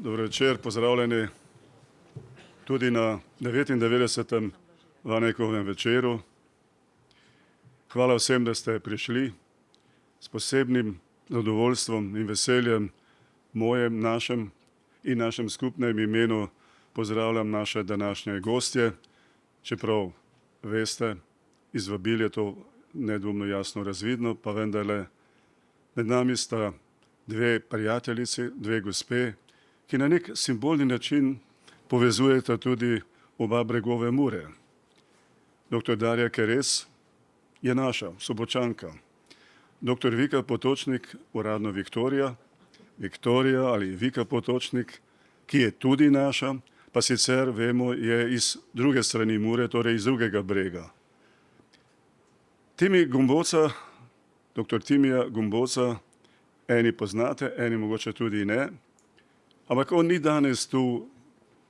Dobro večer, pozdravljeni tudi na 99. Vanekovem večeru. Hvala vsem, da ste prišli. S posebnim zadovoljstvom in veseljem mojem, našem in našem skupnem imenu pozdravljam naše današnje gostje. Čeprav veste, iz vabil je to nedvomno jasno razvidno, pa vendarle med nami sta dve prijateljici, dve gospe, ki na nek simbolni način povezujeta tudi oba bregove Mure. Dr. Darja Keres je naša Sobočanka. Dr. Vika Potočnik, uradno Viktorija ali Vika Potočnik, ki je tudi naša, pa sicer vemo, je iz druge strani Mure, torej iz drugega brega. Timi Gomboca, dr. Timija Gomboca, eni poznate, eni mogoče tudi ne, ampak on ni danes tu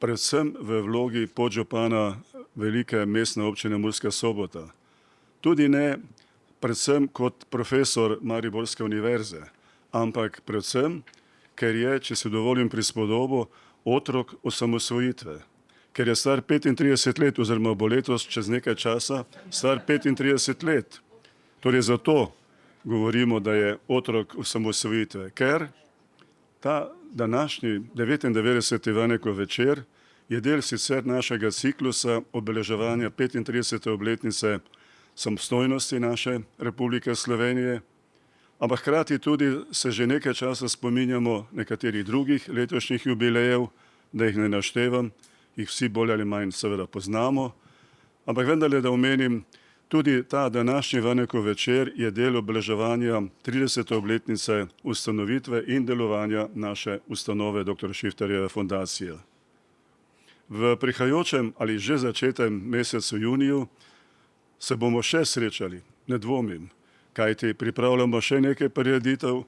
predvsem v vlogi podžupana velike mestne občine Murska Sobota. Tudi ne predvsem kot profesor Mariborske univerze, ampak predvsem, ker je, če si dovolim prispodobo, otrok osamosvojitve. Ker je star 35 let oziroma bo letos čez nekaj časa star 35 let. Torej zato govorimo, da je otrok osamosvojitve, ker ta današnji 99. Vanekov večer je del sicer našega ciklusa obeleževanja 35. obletnice samostojnosti naše Republike Slovenije, ampak hkrati tudi se že nekaj časa spominjamo nekaterih drugih letošnjih jubilejev, da jih ne naštevam, jih vsi bolj ali manj seveda poznamo, ampak vendarle, da omenim, tudi ta današnji Vanekov večer je del obeleževanja 30. obletnice ustanovitve in delovanja naše ustanove dr. Šifterjeve fundacije. V prihajajočem ali že začetem mesecu juniju se bomo še srečali, ne dvomim, kajti pripravljamo še nekaj prireditev,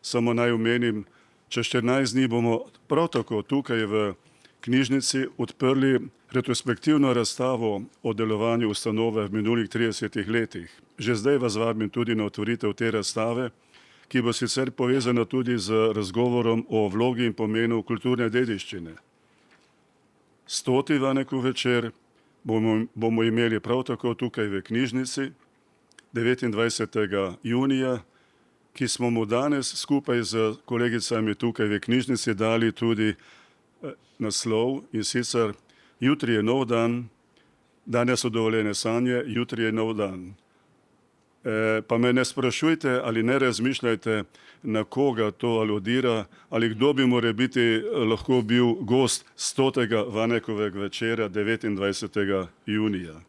samo naj omenim, čez 14 dni bomo prav tako tukaj v knjižnici odprli retrospektivno razstavo o delovanju ustanove v minulih 30 letih. Že zdaj vas vabim tudi na otvoritev te razstave, ki bo sicer povezana tudi z razgovorom o vlogi in pomenu kulturne dediščine. 100. Vanekov večer bomo imeli prav tako tukaj v knjižnici 29. junija, ki smo mu danes skupaj z kolegicami tukaj v knjižnici dali tudi naslov, in sicer Jutri je nov dan, danes so dovoljene sanje, jutri je nov dan. Pa me ne sprašujte ali ne razmišljajte, na koga to aludira, ali kdo bi morebiti lahko bil gost 100. Vanekovega večera 29. junija.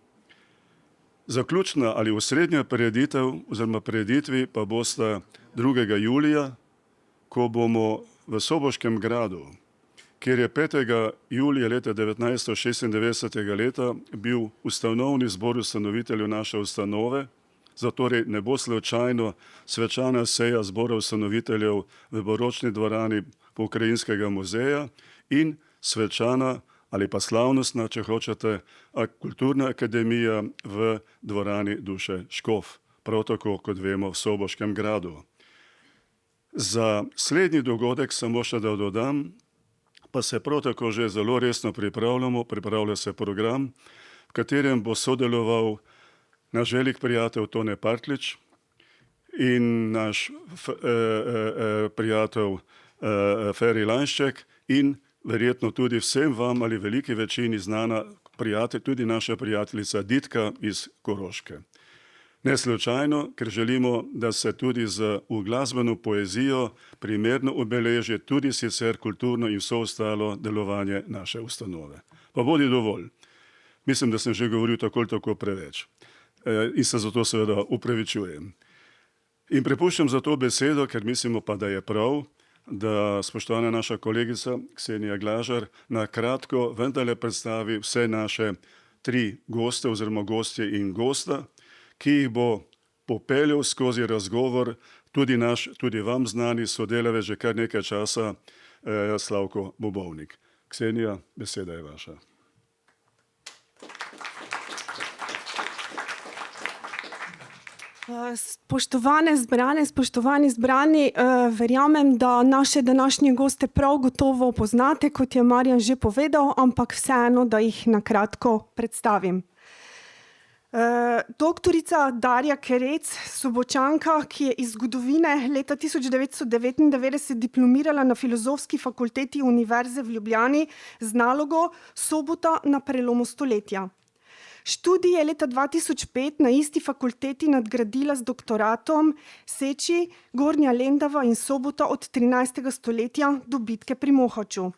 Zaključna ali osrednja prireditev oziroma prireditvi pa bosta 2. julija, ko bomo v Soboškem gradu, kjer je 5. julija leta 1996. leta bil ustanovni zbor ustanoviteljev naše ustanove, zatorej ne bo slučajno svečana seja zbora ustanoviteljev v baročni dvorani Pokrajinskega muzeja in svečana ali pa slavnostna, če hočete, kulturna akademija v dvorani Duše Škof, prav tako, kot vemo, v Soboškem gradu. Za slednji dogodek samo še da dodam, pa se prav tako že zelo resno pripravlja se program, v katerem bo sodeloval naš velik prijatelj Tone Partlič in naš prijatelj Feri Lanšček in verjetno tudi vsem vam ali veliki večini znana tudi naša prijateljica Ditka iz Koroške. Ne slučajno, ker želimo, da se tudi z uglasbeno poezijo primerno obeleži tudi sicer kulturno in vso ostalo delovanje naše ustanove. Pa bodi dovolj. Mislim, da sem že govoril tako preveč. In se zato seveda upravičujem. In prepuščam za to besedo, ker mislimo pa, da je prav, da spoštovana naša kolegica Ksenija Glažar na kratko vendarle predstavi vse naše 3 goste oziroma gostje in gosta, ki jih bo popeljal skozi razgovor tudi vam znani sodelavec že kar nekaj časa Slavko Bobovnik. Ksenija, beseda je vaša. Spoštovane zbrane, spoštovani zbrani, verjamem, da naše današnje goste prav gotovo poznate, kot je Marjan že povedal, ampak vseeno, da jih na kratko predstavim. Doktorica Darja Kerec, Sobočanka, ki je iz zgodovine leta 1999 diplomirala na Filozofski fakulteti Univerze v Ljubljani z nalogo Sobota na prelomu stoletja. Študij je leta 2005 na isti fakulteti nadgradila z doktoratom Seči, Gornja Lendava in Sobota od 13. stoletja do bitke pri Mohaču.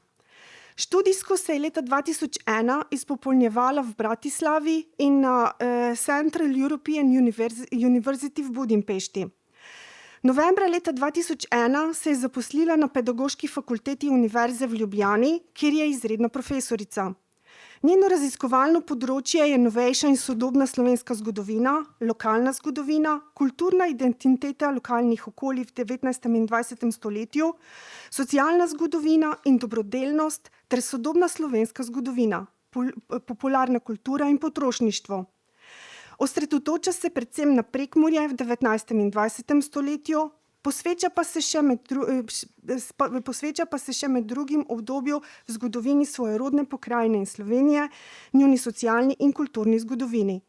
Študijsko se je leta 2001 izpopolnjevala v Bratislavi in na Central European University v Budimpešti. Novembra leta 2001 se je zaposlila na Pedagoški fakulteti Univerze v Ljubljani, kjer je izredna profesorica. Njeno raziskovalno področje je novejša in sodobna slovenska zgodovina, lokalna zgodovina, kulturna identiteta lokalnih okolij v 19. in 20. stoletju, socialna zgodovina in dobrodelnost ter sodobna slovenska zgodovina, popularna kultura in potrošništvo. Osredotoča se predvsem na Prekmurje v 19. in 20. stoletju, posveča pa se še med drugim obdobju v zgodovini svoje rodne pokrajine in Slovenije, njuni socialni in kulturni zgodovini.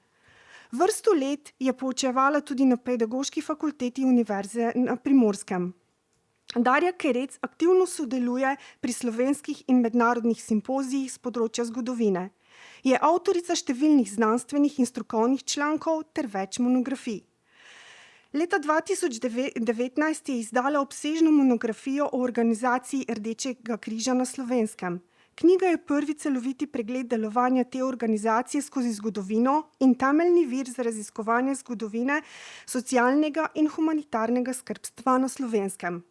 Vrsto let je poučevala tudi na Pedagoški fakulteti Univerze na Primorskem. Darja Kerec aktivno sodeluje pri slovenskih in mednarodnih simpozijih s področja zgodovine. Je avtorica številnih znanstvenih in strokovnih člankov ter več monografij. Leta 2019 je izdala obsežno monografijo o organizaciji Rdečega križa na Slovenskem. Knjiga je prvi celoviti pregled delovanja te organizacije skozi zgodovino in temeljni vir za raziskovanje zgodovine socialnega in humanitarnega skrbstva na Slovenskem.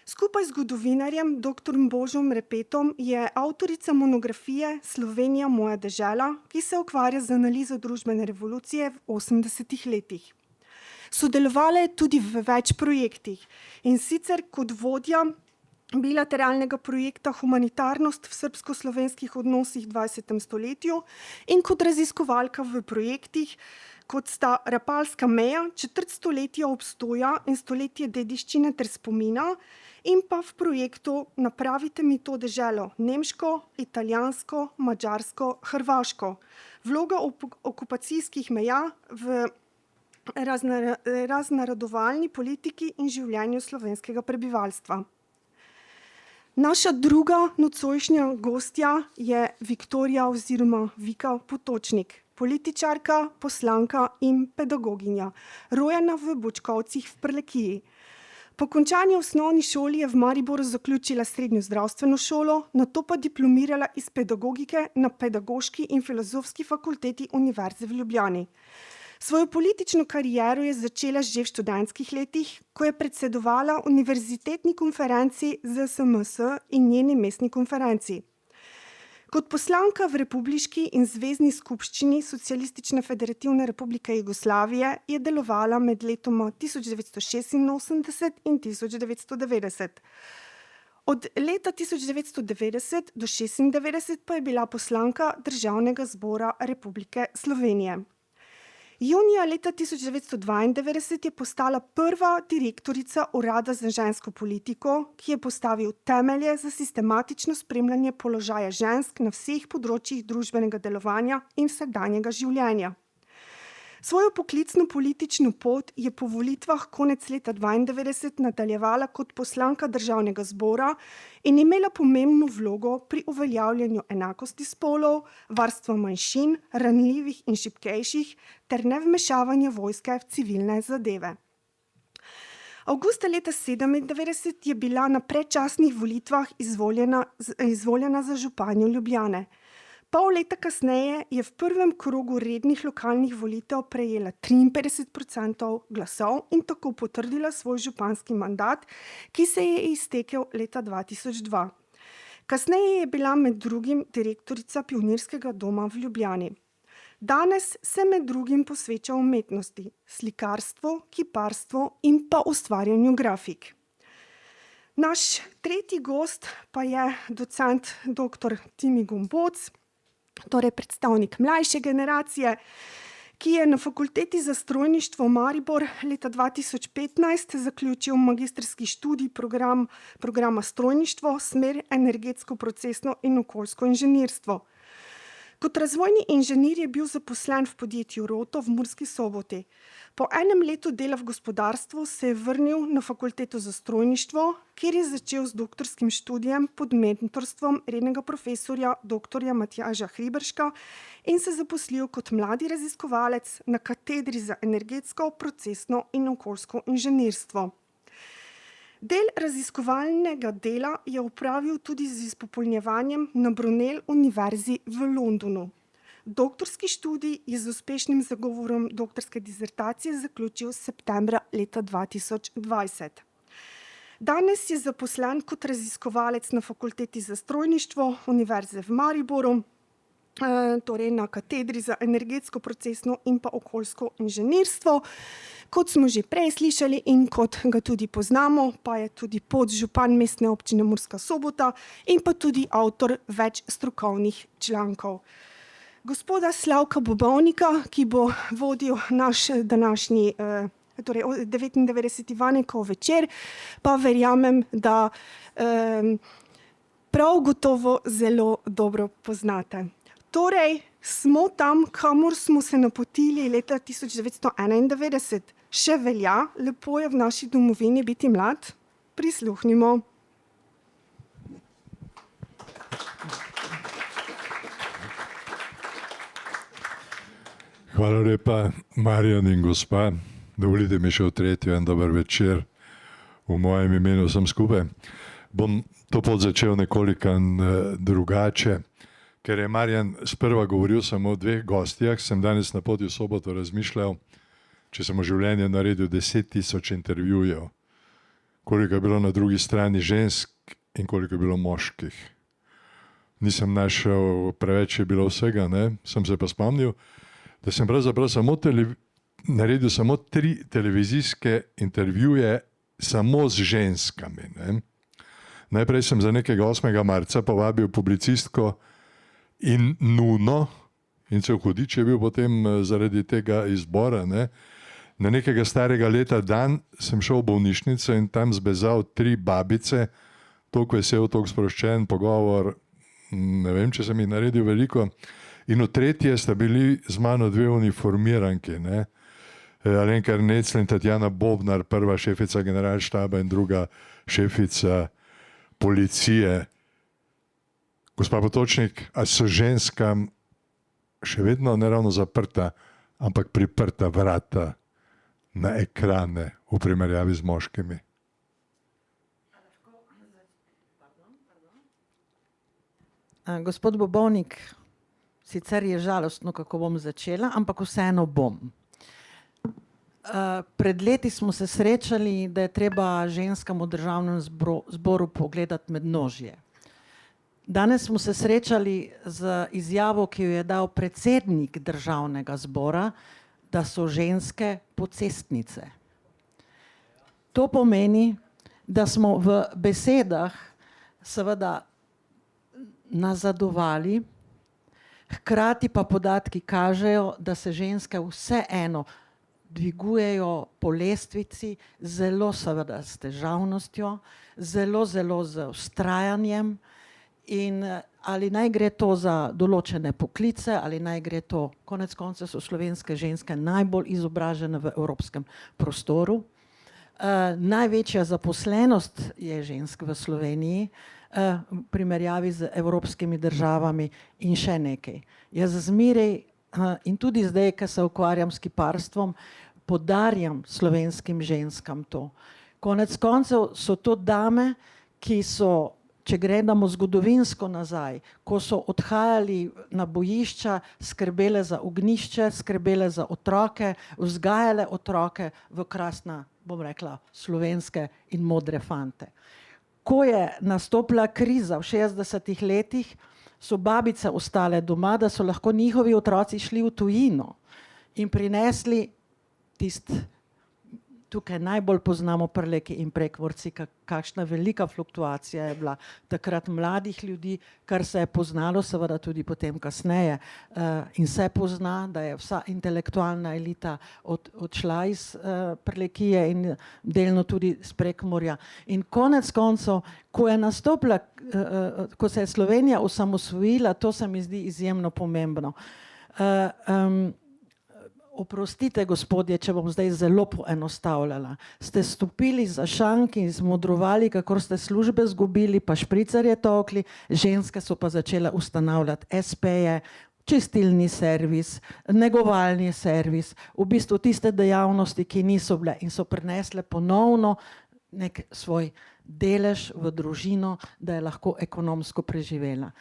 Skupaj z zgodovinarjem dr. Božom Repetom je avtorica monografije Slovenija, moja dežela, ki se ukvarja z analizo družbene revolucije v 80. letih. Sodelovala je tudi v več projektih, in sicer kot vodja bilateralnega projekta Humanitarnost v srbsko-slovenskih odnosih v 20. stoletju in kot raziskovalka v projektih, kot sta Rapalska meja, četrt stoletja obstoja in stoletje dediščine ter spomina, in pa v projektu Napravite mi to deželo, nemško, italijansko, madžarsko, hrvaško. Vloga okupacijskih meja v raznarodovalni politiki in življenju slovenskega prebivalstva. Naša druga nocojšnja gostja je Viktorija oziroma Vika Potočnik, političarka, poslanka in pedagoginja, rojena v Bočkovcih v Prlekiji. Po končani osnovni šoli je v Mariboru zaključila srednjo zdravstveno šolo, nato pa diplomirala iz pedagogike na Pedagoški in filozofski fakulteti Univerze v Ljubljani. Svojo politično kariero je začela že v študentskih letih, ko je predsedovala univerzitetni konferenci ZSMS in njeni mestni konferenci. Kot poslanka v Republiški in Zvezni skupščini Socialistične federativne republike Jugoslavije je delovala med letoma 1986 in 1990. Od leta 1990 do 1996 pa je bila poslanka Državnega zbora Republike Slovenije. Junija leta 1992 je postala prva direktorica Urada za žensko politiko, ki je postavil temelje za sistematično spremljanje položaja žensk na vseh področjih družbenega delovanja in vsakdanjega življenja. Svojo poklicno politično pot je po volitvah konec leta 1992 nadaljevala kot poslanka Državnega zbora in imela pomembno vlogo pri uveljavljanju enakosti spolov, varstva manjšin, ranljivih in šibkejših ter nevmešavanja vojske v civilne zadeve. Avgusta leta 1997 je bila na predčasnih volitvah izvoljena za županjo Ljubljane. Pol leta kasneje je v prvem krogu rednih lokalnih volitev prejela 53% glasov in tako potrdila svoj županski mandat, ki se je iztekel leta 2002. Kasneje je bila med drugim direktorica Pionirskega doma v Ljubljani. Danes se med drugim posveča umetnosti, slikarstvu, kiparstvu in pa ustvarjanju grafik. Naš tretji gost pa je docent dr. Timi Gomboc, torej predstavnik mlajše generacije, ki je na Fakulteti za strojništvo Maribor leta 2015 zaključil magistrski študij programa strojništvo, smer energetsko, procesno in okoljsko inženirstvo. Kot razvojni inženir je bil zaposlen v podjetju Roto v Murski Soboti. Po enem letu dela v gospodarstvu se je vrnil na Fakulteto za strojništvo, kjer je začel z doktorskim študijem pod mentorstvom rednega profesorja dr. Matjaža Hriberška in se zaposlil kot mladi raziskovalec na katedri za energetsko, procesno in okoljsko inženirstvo. Del raziskovalnega dela je opravil tudi z izpopolnjevanjem na Brunel univerzi v Londonu. Doktorski študij je z uspešnim zagovorom doktorske disertacije zaključil septembra leta 2020. Danes je zaposlen kot raziskovalec na Fakulteti za strojništvo Univerze v Mariboru, torej na katedri za energetsko, procesno in pa okoljsko inženirstvo. Kot smo že prej slišali in kot ga tudi poznamo, pa je tudi podžupan Mestne občine Murska Sobota in pa tudi avtor več strokovnih člankov. Gospoda Slavka Bobovnika, ki bo vodil naš današnji, torej 99. Vanekov večer, pa verjamem, da prav gotovo zelo dobro poznate. Torej, smo tam, kamor smo se napotili leta 1991. Še velja, lepo je v naši domovini biti mlad? Prisluhnimo. Hvala lepa, Marjan in gospa. Dovolite mi še v tretjo en dober večer v mojem imenu vsem skupaj. Bom to pot začel nekoliko drugače, ker je Marjan sprva govoril samo o dveh gostjah, sem danes na poti v soboto razmišljal, če sem v življenju naredil 10.000 intervjujev, koliko je bilo na drugi strani žensk in koliko je bilo moških. Nisem našel, preveč je bilo vsega, ne? Sem se pa spomnil, da sem pravzaprav naredil samo 3 televizijske intervjuje samo z ženskami. Ne? Najprej sem za nekega 8. marca povabil publicistko in Nuno, in cel hudič je bil potem zaradi tega izbora. Ne? Na nekega starega leta dan sem šel v bolnišnico in tam zbezal 3 babice, toliko vesel, toliko sproščen pogovor, ne vem, če sem jih naredil veliko. In v tretje sta bili z mano 2 uniformiranki, ne? Alenka Ernecl in Tatjana Bobnar, prva šefica generalštaba in druga šefica policije. Gospa Potočnik, a so ženskam še vedno ne ravno zaprta, ampak priprta vrata na ekrane v primerjavi z moškimi? Gospod Bobovnik, sicer je žalostno, kako bom začela, ampak vseeno bom. Pred leti smo se srečali, da je treba ženskam v državnem zboru pogledati med nožje. Danes smo se srečali z izjavo, ki jo je dal predsednik državnega zbora, da so ženske pocestnice. To pomeni, da smo v besedah seveda nazadovali, hkrati pa podatki kažejo, da se ženske vseeno dvigujejo po lestvici, zelo seveda s težavnostjo, zelo z vztrajanjem, in ali naj gre to za določene poklice, ali naj gre to, konec koncev so slovenske ženske najbolj izobražene v evropskem prostoru. Največja zaposlenost je žensk v Sloveniji, v primerjavi z evropskimi državami in še nekaj. Jaz zmeraj in tudi zdaj, ko se ukvarjam s kiparstvom, podarjam slovenskim ženskam to. Konec koncev so to dame, ki so, če gledamo zgodovinsko nazaj, ko so odhajali na bojišča, skrbele za ognjišče, skrbele za otroke, vzgajale otroke v krasna, bom rekla, slovenske in modre fante. Ko je nastopila kriza v 60. letih, so babice ostale doma, da so lahko njihovi otroci šli v tujino in prinesli tisti tukaj najbolj poznamo Prleki in Prekmurci, kakšna velika fluktuacija je bila takrat mladih ljudi, kar se je poznalo seveda tudi potem kasneje. In se pozna, da je vsa intelektualna elita odšla iz Prlekije in delno tudi iz Prekmurja. In konec koncev, ko je nastopila, ko se je Slovenija osamosvojila, to se mi zdi izjemno pomembno. Oprostite, gospodje, če bom zdaj zelo poenostavljala. Ste stopili za šank in zmodrovali, kako ste službe zgubili, pa špricarje tokli, ženske so pa začele ustanavljati SP-je, čistilni servis, negovalni servis, v bistvu tiste dejavnosti, ki niso bile in so prinesle ponovno nek svoj delež v družino, da je lahko ekonomsko preživela.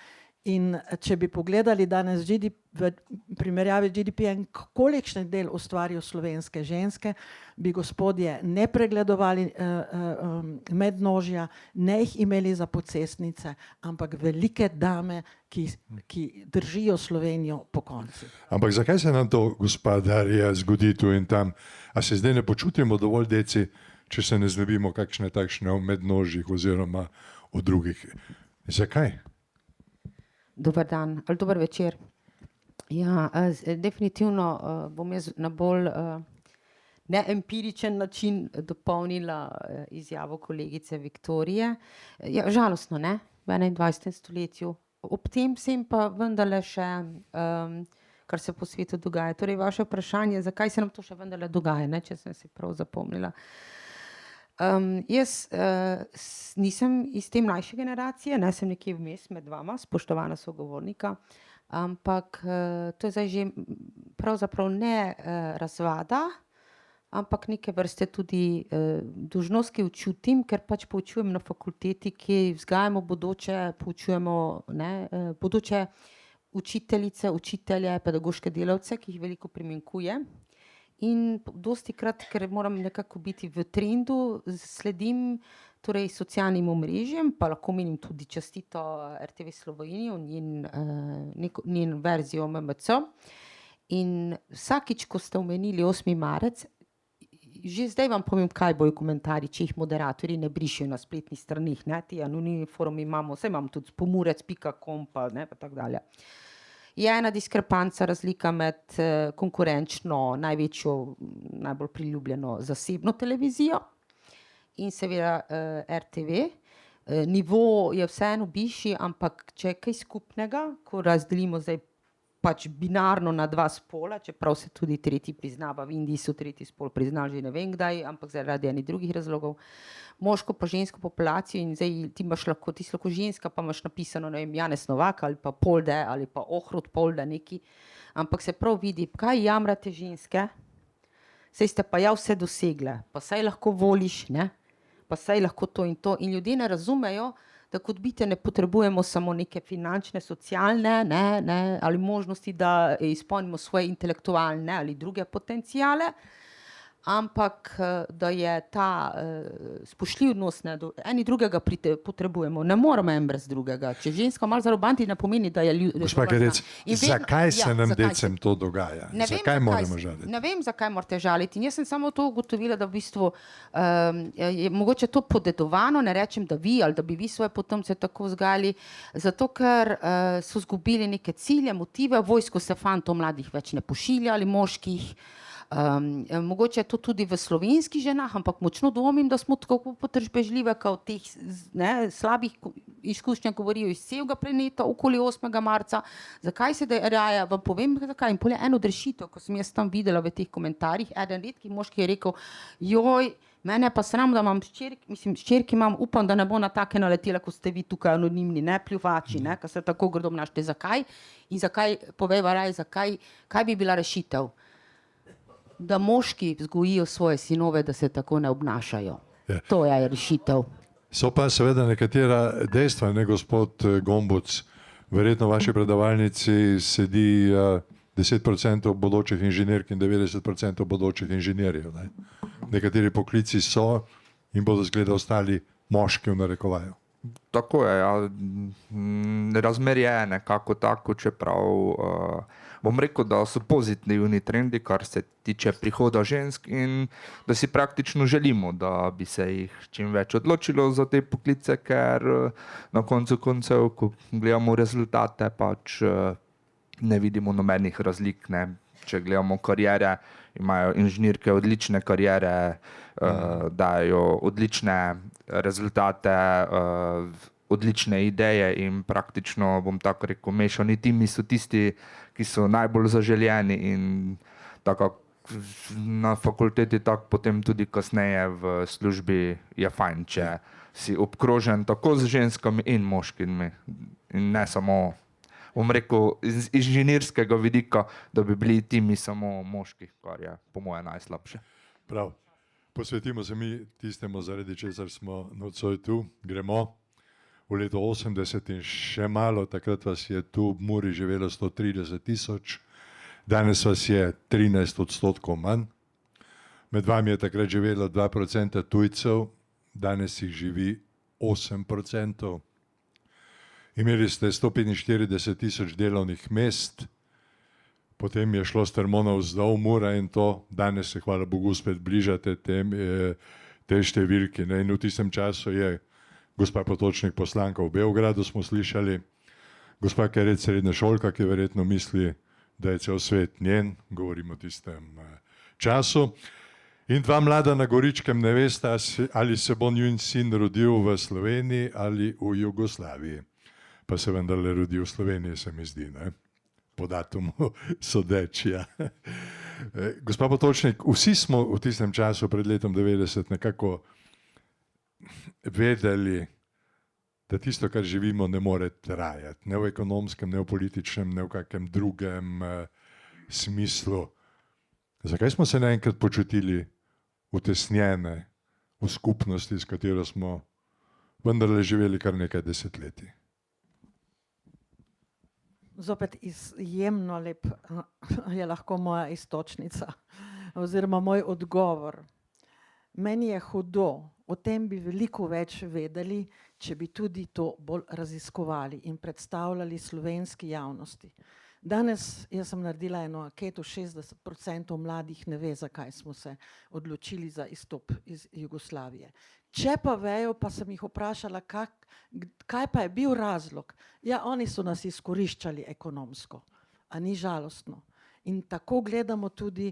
In če bi pogledali danes v primerjavi z GDP-jem, kolikšen del ustvarijo slovenske ženske, bi gospodje ne pregledovali mednožja, ne jih imeli za pocestnice, ampak velike dame, ki držijo Slovenijo po konci. Ampak zakaj se nam to, gospa Darja, zgodi tu in tam? A se zdaj ne počutimo dovolj deci, če se ne znebimo kakšne takšne v mednožjih oziroma v drugih? Zakaj? Dober dan ali dober večer. Ja, definitivno bom jaz na bolj neempiričen način dopolnila izjavo kolegice Viktorije. Ja, žalostno, ne? V 21. stoletju. Ob tem vsem pa vendarle še, kar se po svetu dogaja. Torej, vaše vprašanje, zakaj se nam to še vendarle dogaja, ne? Če sem si prav zapomnila. Jaz nisem iz te mlajše generacije, ne, sem nekje vmes med vama, spoštovana sogovornika, ampak to je zdaj že pravzaprav ne razvada, ampak neke vrste tudi dolžnost, ki jo čutim, ker pač poučujem na fakulteti, ki vzgajamo bodoče, poučujemo bodoče učiteljice, učitelje, pedagoške delavce, ki jih veliko primanjkuje. In dosti krat, ker moram nekako biti v trendu, sledim torej socialnim omrežjem, pa lahko menim tudi častito RTV Slovenijo, njen verzijo MMC. In vsakič, ko ste omenili 8. marec, že zdaj vam povem, kaj bojo komentarji, če jih moderatorji ne brišejo na spletnih stranih, ne, ti anonimni forumi imamo, saj imamo tudi pomurec.com pa tako dalje. Je ena diskrepanca, razlika med konkurenčno, največjo, najbolj priljubljeno zasebno televizijo in seveda RTV. Nivo je vseeno višji, ampak če je kaj skupnega, ko razdelimo zdaj pač binarno na dva spola, čeprav se tudi tretji priznava, v Indiji so tretji spol priznali že ne vem kdaj, ampak zaradi enih drugih razlogov. Moško pa žensko populacijo in zdaj ti lahko ženska, pa imaš napisano, ne vem, Janez Novak ali pa Polde ali pa Ohrut Polde neki, ampak se prav vidi, kaj jamrate ženske, saj ste pa ja vse dosegle, pa saj lahko voliš, ne, pa saj lahko to in ljudje ne razumejo, da kot bitje ne potrebujemo samo neke finančne, socialne, ne, ali možnosti, da izpolnimo svoje intelektualne ali druge potenciale, ampak da je ta spoštljiv odnos, eni drugega potrebujemo, ne moramo en brez drugega. Če ženska malo zarobanti, ne pomeni, da je Gospa Kerec, zakaj se nam decem to dogaja? Zakaj moramo žaliti? Ne vem, zakaj morate žaliti. In jaz sem samo to ugotovila, da v bistvu je mogoče to podedovano, ne rečem, da vi ali da bi vi svoje potomce tako vzgajali, zato ker so zgubili neke cilje, motive, vojsko se fantov mladih več ne pošilja ali moških. Mogoče je to tudi v slovenskih ženah, ampak močno dvomim, da smo tako potrpežljive, kot teh slabih izkušnjah govorijo iz celega planeta okoli 8. marca. Zakaj se raja? Vam povem, zakaj. In pol je eno od rešitev, ko sem jaz tam videla v teh komentarjih, eden redkih moški je rekel, joj, mene pa sram, da imam hčerki imam, upam, da ne bo na take naletela, kot ste vi tukaj anonimni, ne, pljuvači, ne, ko se tako grdo obnašate. Zakaj? In zakaj, povejva raj, zakaj, kaj bi bila rešitev? Da moški vzgojijo svoje sinove, da se tako ne obnašajo. Ja. To je rešitev. So pa seveda nekatera dejstva, ne, gospod Gombuc, verjetno v vaši predavalnici sedi 10% bodočih inženirk in 90% bodočih inženirjev. Ne. Nekateri poklici so in bodo zgleda ostali moški v narekovaju. Tako je, ja. Razmerje je nekako tako, čeprav bom rekel, da so pozitivni trendi, kar se tiče prihoda žensk in da si praktično želimo, da bi se jih čim več odločilo za te poklice, ker na koncu koncev, ko gledamo rezultate, pač ne vidimo nobenih razlik, ne. Če gledamo kariere, imajo inženirke odlične kariere, dajo odlične rezultate, odlične ideje in praktično, bom tako rekel, mešani timi so tisti, ki so najbolj zaželeni in tako na fakulteti, tako potem tudi kasneje v službi je fajn, če si obkrožen tako z ženskami in moškimi in ne samo, bom rekel, iz inženirskega vidika, da bi bili timi samo moški, kar je po moje najslabše. Prav. Posvetimo se mi tistemu, zaradi česar smo nocoj tu. Gremo v leto 80 in še malo, takrat vas je tu v Muri živelo 130 000, danes vas je 13% manj. Med vami je takrat živelo 2% tujcev, danes jih živi 8%. Imeli ste 145 000 delovnih mest, potem je šlo strmo navzdol Mura in to, danes se hvala Bogu spet bližate tej številki. Ne? In v tistem času je gospa Potočnik poslanka v Beogradu, smo slišali, gospa Keret srednješolka, ki verjetno misli, da je cel svet njen, govorimo o tistem času. In dva mlada na Goričkem ne veste, ali se bo njun sin rodil v Sloveniji ali v Jugoslaviji. Pa se vendarle rodi v Sloveniji, se mi zdi, ne? Po datumu sodeč, ja. Gospa Potočnik, vsi smo v tistem času pred letom 90 nekako vedeli, da tisto, kar živimo, ne more trajati. Ne v ekonomskem, ne v političnem, ne v kakem drugem smislu. Zakaj smo se naenkrat počutili utesnjene v skupnosti, s katero smo vendarle živeli kar nekaj desetletij? Zopet izjemno lep je lahko moja iztočnica oziroma moj odgovor. Meni je hudo, o tem bi veliko več vedeli, če bi tudi to bolj raziskovali in predstavljali slovenski javnosti. Danes, jaz sem naredila eno anketo, 60% mladih ne ve, zakaj smo se odločili za izstop iz Jugoslavije. Če pa vejo, pa sem jih vprašala, kaj pa je bil razlog. Ja, oni so nas izkoriščali ekonomsko, a ni žalostno. In tako gledamo tudi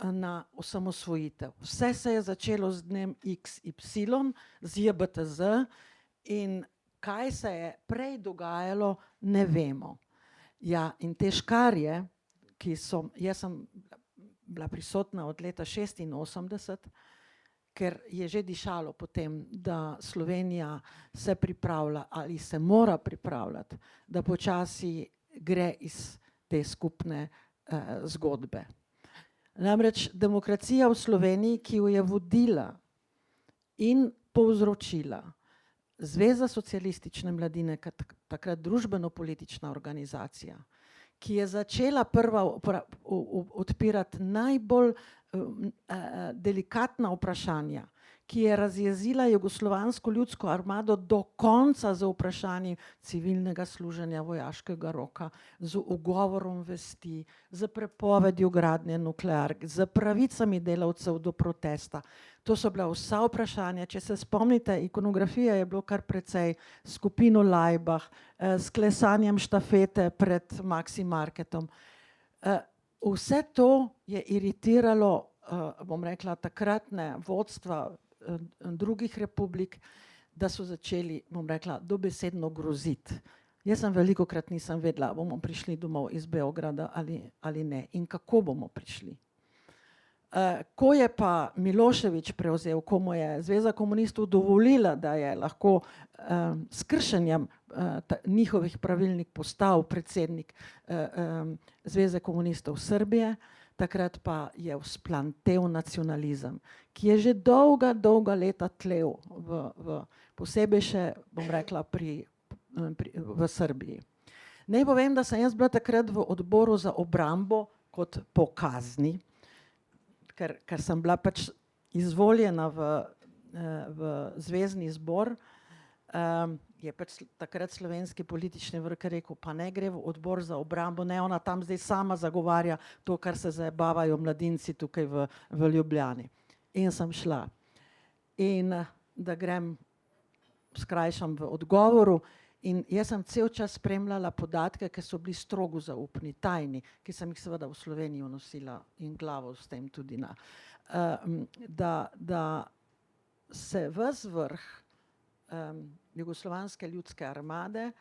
na osamosvojitev. Vse se je začelo z dnem XY, z JBTZ in kaj se je prej dogajalo, ne vemo. Ja, in te škarje, jaz sem bila prisotna od leta 86, ker je že dišalo potem, da Slovenija se pripravlja ali se mora pripravljati, da počasi gre iz te skupne zgodbe. Namreč demokracija v Sloveniji, ki jo je vodila in povzročila Zveza socialistične mladine, takrat družbeno-politična organizacija, ki je začela prva odpirati najbolj delikatna vprašanja, ki je razjezila jugoslovansko ljudsko armado do konca z vprašanjem civilnega služenja vojaškega roka, z ugovorom vesti, z prepovedjo gradnje nukleark, z pravicami delavcev do protesta. To so bila vsa vprašanja. Če se spomnite, ikonografija je bilo kar precej, skupino Laibach, s klesanjem štafete pred Maxi Marketom. Vse to je iritiralo, bom rekla, takratne vodstva drugih republik, da so začeli, bom rekla, dobesedno groziti. Jaz sem velikokrat nisem vedela, bomo prišli domov iz Beograda ali ne in kako bomo prišli. Ko je pa Milošević prevzel, ko mu je Zveza komunistov dovolila, da je lahko s kršenjem njihovih pravilnik postal predsednik Zveze komunistov Srbije, takrat pa je vzplantel nacionalizem, ki je že dolga leta tlel, posebej še, bom rekla, v Srbiji. Naj povem, da sem jaz bila takrat v odboru za obrambo kot po kazni, ker sem bila pač izvoljena v zvezni zbor, je pač takrat slovenski politični vrh rekel, pa ne gre v odbor za obrambo, ne, ona tam zdaj sama zagovarja to, kar se zabavajo mladinci tukaj v Ljubljani. In sem šla. In da grem, skrajšam v odgovoru, in jaz sem cel čas spremljala podatke, ki so bili strogo zaupni, tajni, ki sem jih seveda v Slovenijo nosila in glavo s tem tudi na. Da se ves vrh Jugoslovanske ljudske armade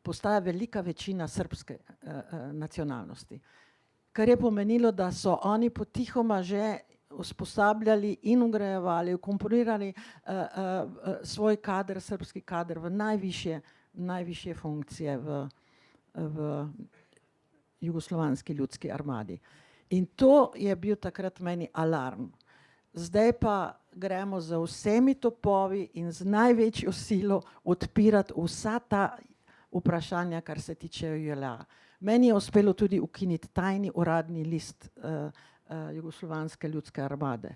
postaja velika večina srbske nacionalnosti. Kar je pomenilo, da so oni potihoma že usposabljali in ugrajevali, ukomponirali svoj kader, srbski kader v najvišje funkcije v Jugoslovanski ljudski armadi. In to je bil takrat meni alarm. Zdaj pa gremo z vsemi topovi in z največjo silo odpirati vsa ta vprašanja, kar se tiče JLA. Meni je uspelo tudi ukiniti tajni uradni list Jugoslovanske ljudske armade,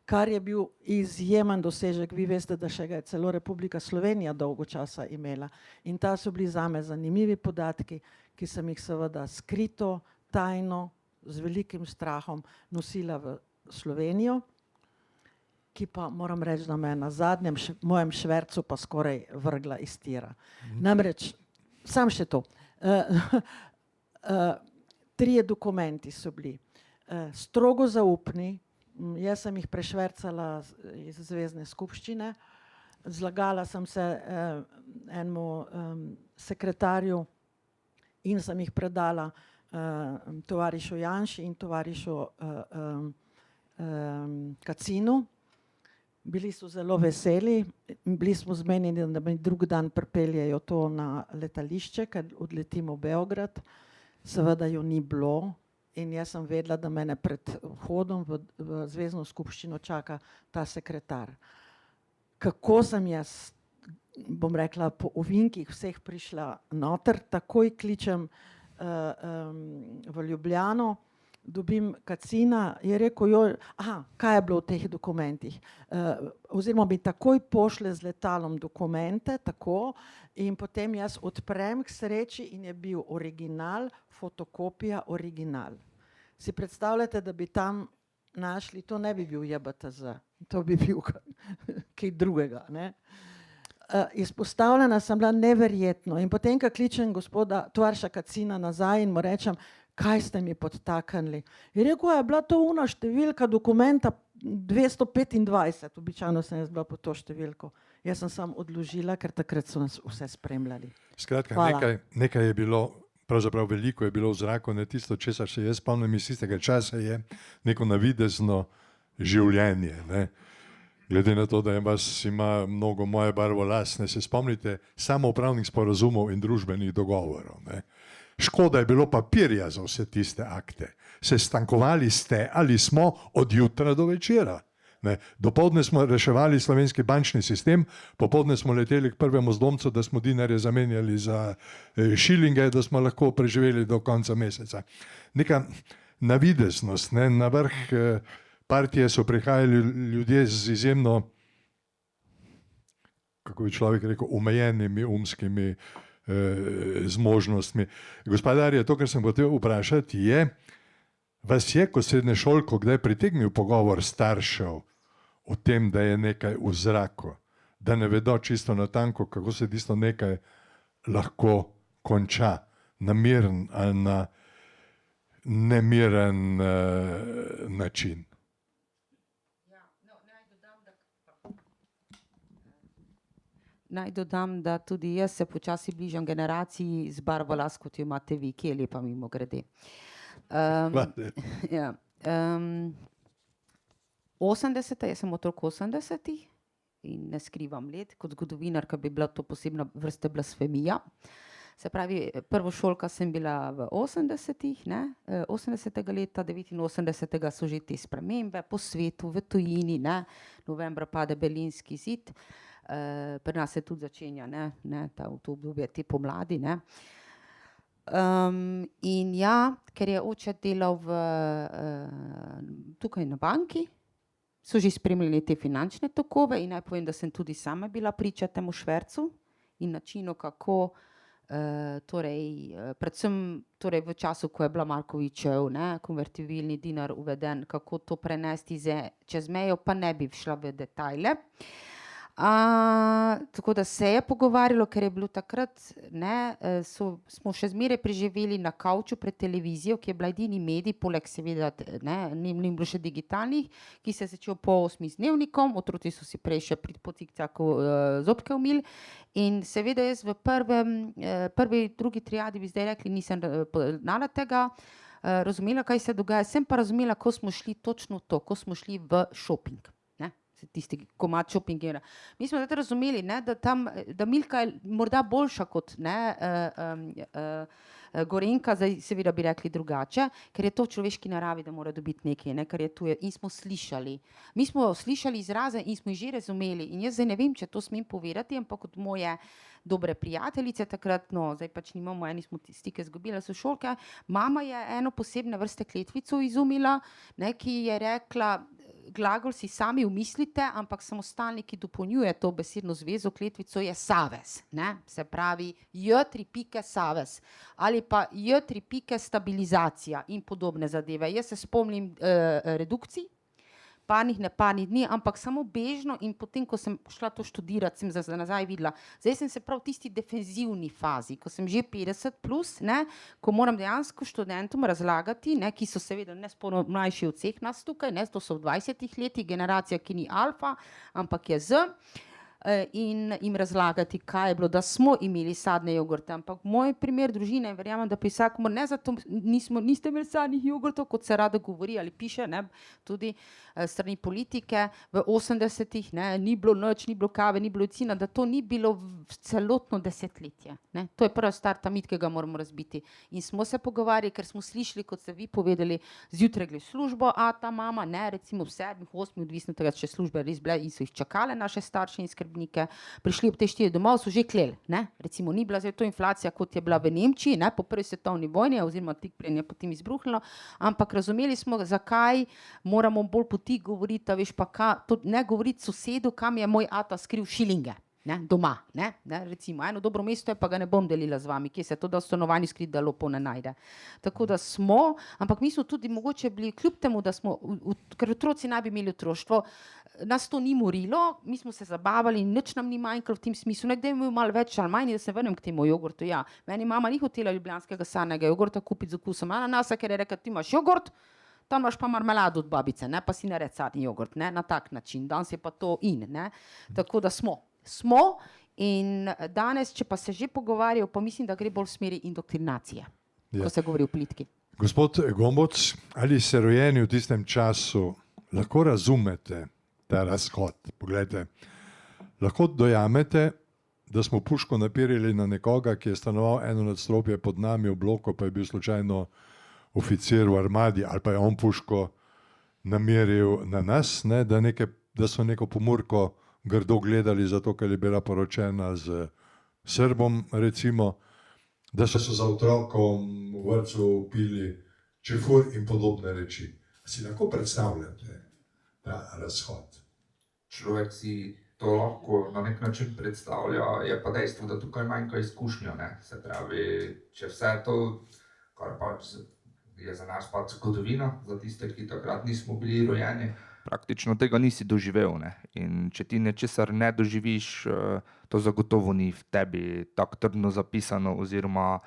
kar je bil izjemen dosežek. Vi veste, da še ga je celo Republika Slovenija dolgo časa imela. In ta so bili zame zanimivi podatki, ki sem jih seveda skrito, tajno, z velikim strahom nosila v Slovenijo, ki pa moram reči, da me je na zadnjem mojem švercu pa skoraj vrgla iz tira. Namreč, sam še to, 3 dokumenti so bili strogo zaupni, jaz sem jih prešvercala iz Zvezne skupščine, zlagala sem se enemu sekretarju in sem jih predala tovarišu Janši in tovarišu Kacinu. Bili so zelo veseli, bili smo zmenjeni, da mi drug dan pripeljejo to na letališče, ker odletimo v Beograd. Seveda jo ni bilo in jaz sem vedela, da mene pred vhodom v Zvezno skupščino čaka ta sekretar. Kako sem jaz, bom rekla, po ovinkih vseh prišla noter, takoj kličem v Ljubljano, dobim Kacina, je rekel, kaj je bilo v teh dokumentih. Oziroma mi takoj pošle z letalom dokumente, tako, in potem jaz odprem k sreči in je bil original, fotokopija original. Si predstavljate, da bi tam našli, to ne bi bil JBTZ, to bi bil kaj drugega, ne. Izpostavljena sem bila neverjetno in potem, ko kličem gospoda tovariša Kacina nazaj in mu rečem, kaj ste mi podtaknili. Je rekel, je bila to ona številka dokumenta 225, običajno sem jaz bila po to številko. Jaz sem samo odložila, ker takrat so nas vse spremljali. Skratka, Hvala. nekaj je bilo, pravzaprav veliko je bilo v zraku, ne tisto, česar se jaz spomnim iz tistega časa, je neko navidezno življenje, ne. Glede na to, da je vas ima mnogo moje barvo lasne, se spomnite samoupravnih sporazumov in družbenih dogovorov, ne. Škoda je bilo papirja za vse tiste akte. Sestankovali ste ali smo od jutra do večera. Ne. Dopoldne smo reševali slovenski bančni sistem, popoldne smo leteli k prvemu zlomcu, da smo dinarje zamenjali za šilinge, da smo lahko preživeli do konca meseca. Neka navideznost, ne. Na vrh partije so prihajali ljudje z izjemno, kako bi človek rekel, omejenimi umskimi zmožnostmi. Gospa Darja, to, kar sem hotel vprašati, je, vas je kot srednješolko kdaj pritegnil pogovor staršev o tem, da je nekaj v zraku, da ne vedo čisto natanko, kako se tisto nekaj lahko konča, na miren ali na nemiren način? Naj dodam, da tudi jaz se počasi bližam generaciji z barvo las, kot jo imate vi, ki je lepa mimogrede. Ja, 80, jaz sem otrok 80-ih in ne skrivam let, kot zgodovinarka bi bila to posebna vrsta blasfemija. Se pravi, prvošolka sem bila v 80-ih, 80. leta, 89. so že te spremembe po svetu, v tujini, novembra pade Berlinski zid. Pri nas se tudi začenja to obdobje te pomladi. In ja, ker je oče delal tukaj na banki, so že spremljali te finančne tokove in naj povem, da sem tudi sama bila priča temu švercu in načinu, kako predvsem v času, ko je bila Markovičev konvertibilni dinar uveden, kako to prenesti čez mejo, pa ne bi šla v detajle. Tako da se je pogovarjalo, ker je bilo takrat, smo še zmeraj preživeli na kavču pred televizijo, ki je bila edini medij, poleg seveda ni bilo še digitalnih, ki se je začel po 8 z Dnevnikom, otroci so si prej še po cikcaku zobke umili in seveda jaz v prvi, drugi triadi bi zdaj rekli, nisem poznala tega, razumela, kaj se dogaja, sem pa razumela, ko smo šli točno to, ko smo šli v šoping. Tisti komad šopingira. Mi smo zdaj razumeli, da Milka je morda boljša kot Gorenjka, zdaj seveda bi rekli drugače, ker je to v človeški naravi, da mora dobiti nekaj, kar je tuje. In smo slišali. Mi smo slišali izraze in smo jih že razumeli. In jaz zdaj ne vem, če to smem povedati, ampak kot moje dobre prijateljice takrat, zdaj pač nimamo, eni smo stike izgubile, sošolke, mama je eno posebne vrste kletvico izumila, ki je rekla, glagol si sami umislite, ampak samostalni, ki dopolnjuje to besedno zvezo, kletvico, je savez. Se pravi J3 pike savez ali pa J3 pike stabilizacija in podobne zadeve. Jaz se spomnim redukcij, parnih, neparnih dni, ampak samo bežno in potem, ko sem šla to študirati, sem za nazaj videla. Zdaj sem se prav v tisti defenzivni fazi, ko sem že 50 plus, ko moram dejansko študentom razlagati, ki so seveda nesporno mlajši od vseh nas tukaj, to so v 20 letih, generacija, ki ni alfa, ampak je Z, in jim razlagati, kaj je bilo, da smo imeli sadne jogurte, ampak moj primer družine, verjamem, da pri vsakomur, ne zato niste imeli sadnih jogurtov, kot se rado govori ali piše, tudi strani politike, v 80-ih, ni bilo nič, ni bilo kave, ni bilo cina, da to ni bilo celotno desetletje. To je prva stvar, ta mit, ki ga moramo razbiti. In smo se pogovarjali, ker smo slišali, kot ste vi povedali, zjutraj gre službo, a ta mama, recimo v 7, 8, odvisno tega, če službe res bile in so jih čakale naše starše in skrbnike, prišli ob te 4 domov, so že kleli. Recimo ni bila zdaj to inflacija, kot je bila v Nemčiji, po prvi svetovni vojni, oziroma tik prej je potem izbruhnilo, ampak razumeli smo, zakaj moramo bolj poti govoriti, a veš pa ne govoriti sosedu, kam je moj ata skril šilinge. Doma, recimo, eno dobro mesto je, pa ga ne bom delila z vami, kje se to, da v stanovanju skrit, da lopo ne najde. Tako da smo, ampak mi smo tudi mogoče bili, kljub temu, da smo, ker otroci naj bi imeli otroštvo, nas to ni morilo, mi smo se zabavali in nič nam ni manjkalo v tem smislu, nekdaj imel malo več ali manj, da se vrnem k temu jogurtu, meni mama ni hotela ljubljanskega sadnega jogurta kupiti z okusom ananasa, ker je rekla, ti imaš jogurt, tam imaš pa marmelado od babice, pa si nared sadni jogurt, na tak način, danes je pa to in, tako da smo in danes, če pa se že pogovarjajo, pa mislim, da gre bolj v smeri indoktrinacije, ko se govori o politiki. Gospod Gomboc, ali ste rojeni v tistem času, lahko razumete ta razhod? Poglejte, lahko dojamete, da smo puško napirili na nekoga, ki je stanoval eno nadstropje pod nami v bloku, pa je bil slučajno oficir v armadi, ali pa je on puško nameril na nas, da so neko Pomurko grdo gledali, zato ker je bila poročena z Srbom, recimo, da so za otrokom v vrtcu pili čefur in podobne reči. Si lahko predstavljate ta razhod? Človek si to lahko na nek način predstavlja, je pa dejstvo, da tukaj manjka izkušnja. Se pravi, če vse to, kar pač je za nas pač zgodovina, za tiste, ki takrat nismo bili rojeni, praktično tega nisi doživel. In če ti nečesar ne doživiš, to zagotovo ni v tebi tako trdno zapisano oziroma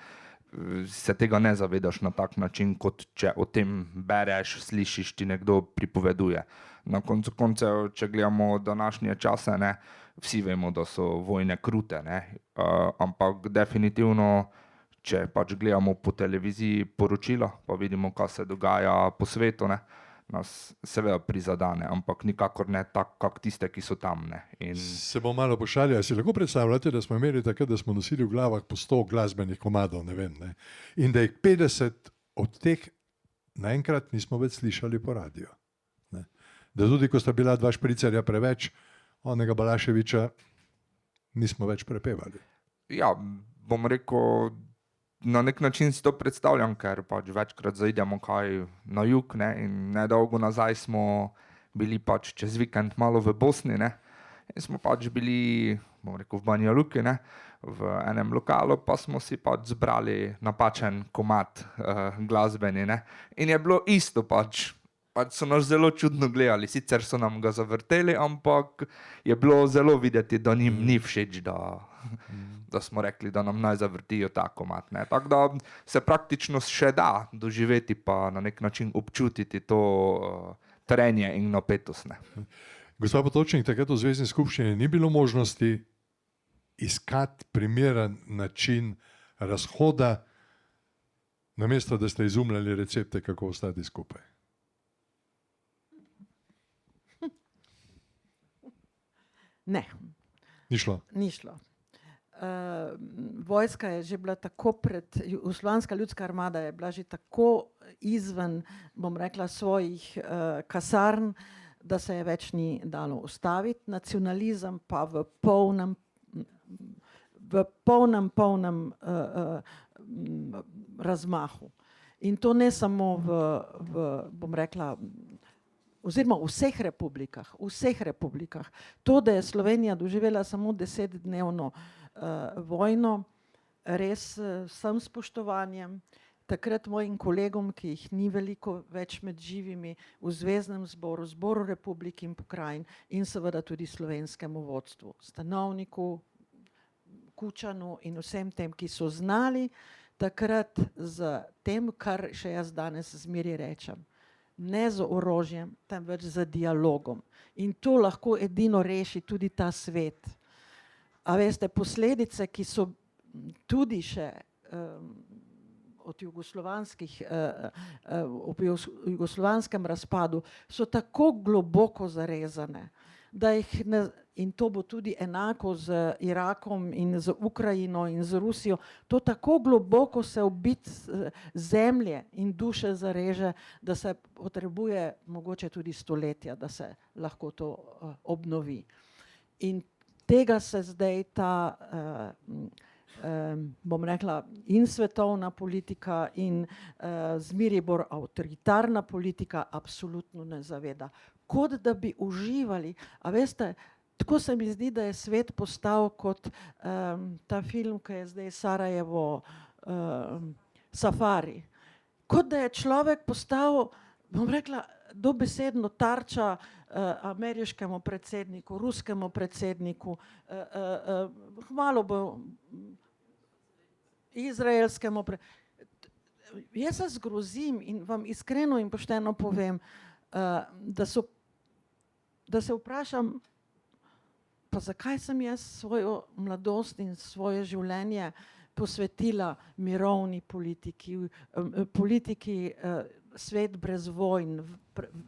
se tega ne zavedaš na tak način, kot če o tem bereš, slišiš, ti nekdo pripoveduje. Na koncu koncev, če gledamo današnje čase, vsi vemo, da so vojne krute, ampak definitivno, če pač gledamo po televiziji poročila, pa vidimo, kaj se dogaja po svetu, nas seveda prizadane, ampak nikakor ne tako, kak tiste, ki so tam. Se bom malo pošalil, si lahko predstavljate, da smo imeli takrat, da smo nosili v glavah po 100 glasbenih komadov, in da jih 50 od teh naenkrat nismo več slišali po radiju. Da tudi, ko sta bila 2 špricerja preveč, onega Balaševiča nismo več prepevali. Ja, bom rekel, na nek način si to predstavljam, ker pač večkrat zaidemo kaj na jug, in nedolgo nazaj smo bili pač čez vikend malo v Bosni, ne. In smo pač bili, bom rekel, v Banja Luki, ne, v enem lokalu, pa smo si pač zbrali napačen komad glasbeni, ne. In je bilo isto pač so nas zelo čudno gledali, sicer so nam ga zavrteli, ampak je bilo zelo videti, da njim ni všeč, da smo rekli, da nam naj zavrtijo ta komad, ne. Tako da se praktično še da doživeti pa na nek način občutiti to trenje in napetost, ne. Gospa Potočnik, takrat v Zvezni skupščini ni bilo možnosti iskati primeren način razhoda, namesto da ste izumljali recepte, kako ostati skupaj. Ne, Ni šlo. ni šlo. Vojska je že bila tako Jugoslovanska ljudska armada je bila že tako izven, bom rekla, svojih kasarn, da se je več ni dalo ustaviti. Nacionalizem pa v polnem razmahu. In to ne samo bom rekla, oziroma v vseh republikah. To, da je Slovenija doživela samo 10-dnevno vojno, res s vsem spoštovanjem, takrat mojim kolegom, ki jih ni veliko več med živimi, v Zveznem zboru, Zboru republik in pokrajin in seveda tudi slovenskemu vodstvu, Stanovniku, Kučanu in vsem tem, ki so znali takrat z tem, kar še jaz danes zmeraj rečem, ne z orožjem, temveč z dialogom. In to lahko edino reši tudi ta svet. A veste, posledice, ki so tudi še od jugoslovanskem razpadu, so tako globoko zarezane, da jih ne, in to bo tudi enako z Irakom in z Ukrajino in z Rusijo, to tako globoko se obit zemlje in duše zareže, da se potrebuje mogoče tudi stoletja, da se lahko to obnovi. In tega se zdaj ta bom rekla, in svetovna politika in zmeraj bolj avtoritarna politika absolutno ne zaveda. Kot da bi uživali, a veste, tako se mi zdi, da je svet postal kot ta film, ki je zdaj Sarajevo Safari. Kot da je človek postal, bom rekla, dobesedno tarča ameriškemu predsedniku, ruskemu predsedniku, hmalo bo izraelskemu Jaz se zgrozim in vam iskreno in pošteno povem, da se vprašam, pa zakaj sem jaz svojo mladost in svoje življenje posvetila mirovni politiki, svet brez vojn,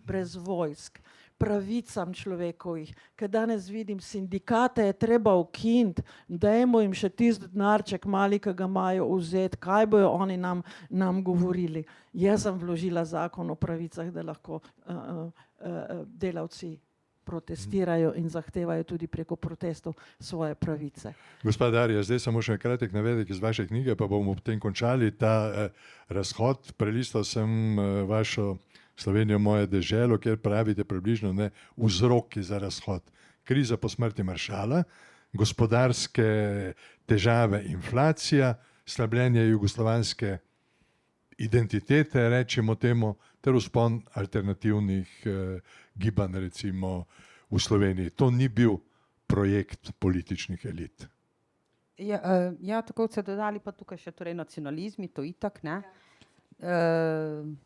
brez vojsk, pravicam človekovih, ker danes vidim, sindikate je treba ukiniti, dajmo jim še tisti denarček mali, ki ga imajo vzeti, kaj bojo oni nam govorili. Jaz sem vložila zakon o pravicah, da lahko delavci protestirajo in zahtevajo tudi preko protestov svoje pravice. Gospa Darja, zdaj samo še kratek navedek iz vaše knjige, pa bomo potem končali ta razhod. Prelistal sem vašo Slovenijo moje deželo, kjer pravite približno vzroki za razhod. Kriza po smrti maršala, gospodarske težave, inflacija, slabljenje jugoslovanske identitete, rečemo temu, ter vzpon alternativnih gibanj, recimo v Sloveniji. To ni bil projekt političnih elit. Ja, tako se dodali pa tukaj še torej nacionalizmi, to itak, ne.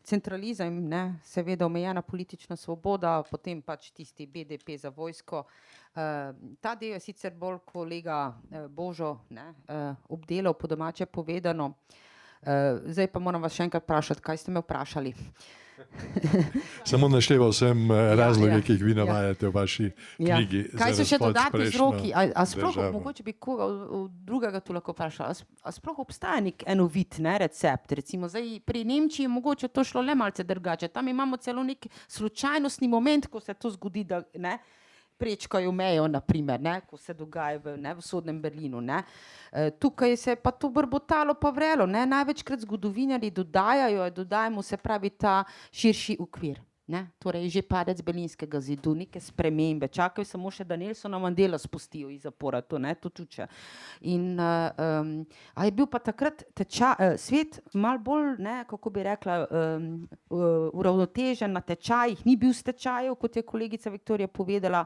Centralizem, ne, seveda omejena politična svoboda, potem pač tisti BDP za vojsko. Ta del je sicer bolj kolega Božo obdelal, po domače povedano. Zdaj pa moram vas še enkrat vprašati, kaj ste me vprašali? Samo našteval sem razloge, ki jih vi navajate v vaši knjigi. Kaj so še dodatni vzroki? A sploh, mogoče bi koga drugega tu lahko vprašala, a sploh obstaja nek enovit recept? Recimo zdaj pri Nemčiji mogoče to šlo le malce drugače. Tam imamo celo nek slučajnostni moment, ko se to zgodi, da prečkajo mejo, naprimer, ko se dogaja v vzhodnem Berlinu. Tukaj se je pa to brbotalo pa vrelo. Največkrat zgodovinarji dodajamo, se pravi, ta širši okvir. Ne? Torej, že padec Berlinskega zidu, neke spremembe, čakajo samo še, da Nelsona Mandela spustijo iz zapora, to tuče. In a je bil pa takrat svet malo bolj, ne, kako bi rekla, uravnotežen na tečajih, ni bil stečajev, kot je kolegica Viktorija povedala,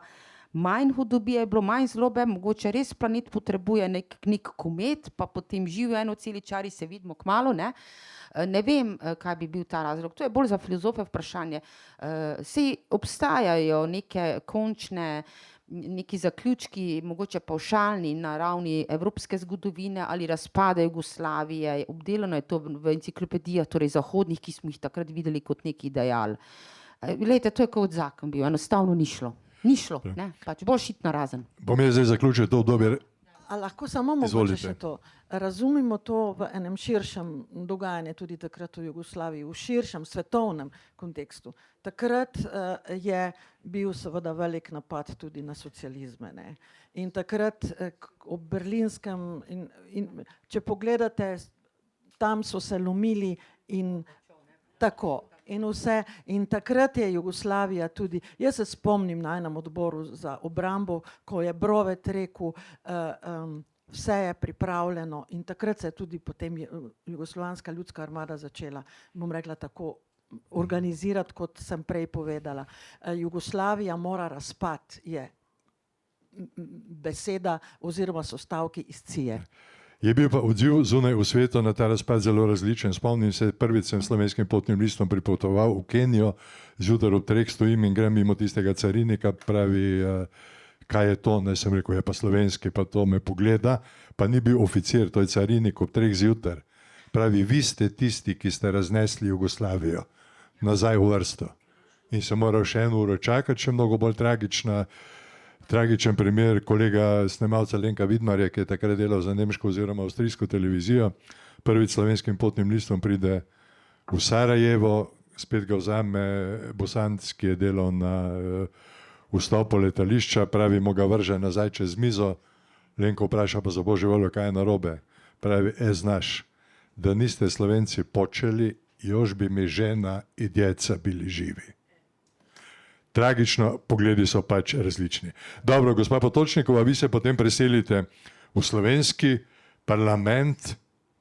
manj hudobije je bilo, manj zlobe, mogoče res planet potrebuje nek komet, pa potem živijo enoceličari, se vidimo kmalu, ne. Ne vem, kaj bi bil ta razlog, to je bolj za filozofe vprašanje. Saj obstajajo neke končne, neki zaključki, mogoče pavšalni na ravni evropske zgodovine ali razpada Jugoslavije, obdelano je to v enciklopedijah, torej zahodnih, ki smo jih takrat videli kot neki ideal. Glejte, to je kot zakon bil, enostavno ni šlo. Ni šlo, ne, pač bolj šit narazen. Bom jaz zdaj zaključil to obdobje. A lahko samo mogoče še to. Razumemo to v enem širšem dogajanju, tudi takrat v Jugoslaviji, v širšem svetovnem kontekstu. Takrat je bil seveda velik napad tudi na socializme. Ne? In takrat ob berlinskem, in če pogledate, tam so se lomili in tako. In vse, in takrat je Jugoslavija tudi, jaz se spomnim na enem odboru za obrambo, ko je Brovet rekel, vse je pripravljeno, in takrat se je tudi potem Jugoslovanska ljudska armada začela, bom rekla tako, organizirati, kot sem prej povedala. Jugoslavija mora razpad, je beseda oziroma so stavki iz Cije. Je bil pa odziv zunaj v svetu na ta razpad zelo različen. Spomnim se, prvič sem Slovenskim potnim listom pripotoval v Kenijo, zjutraj ob 3 stojim in grem mimo tistega carinika, pravi, kaj je to, ne, sem rekel, je pa slovenski, pa to me pogleda, pa ni bil oficir, to je carinik ob 3 zjutraj. Pravi, vi ste tisti, ki ste raznesli Jugoslavijo nazaj v vrsto. In sem moral še 1 uro čakati, še mnogo bolj tragičen primer kolega snemalca Lenka Vidmarja, ki je takrat delal za nemško oziroma avstrijsko televizijo. Prvič Slovenskim potnim listom pride v Sarajevo, spet ga vzame Bosanc, ki je delal na vstopu letališča, pravimo ga vrže nazaj čez mizo. Lenko vpraša pa za božjo voljo, kaj je narobe. Pravi, znaš, da niste Slovenci počeli, još bi mi žena i djeca bili živi. Tragično, pogledi so pač različni. Dobro, gospa Potočnikova, vi se potem preselite v slovenski parlament,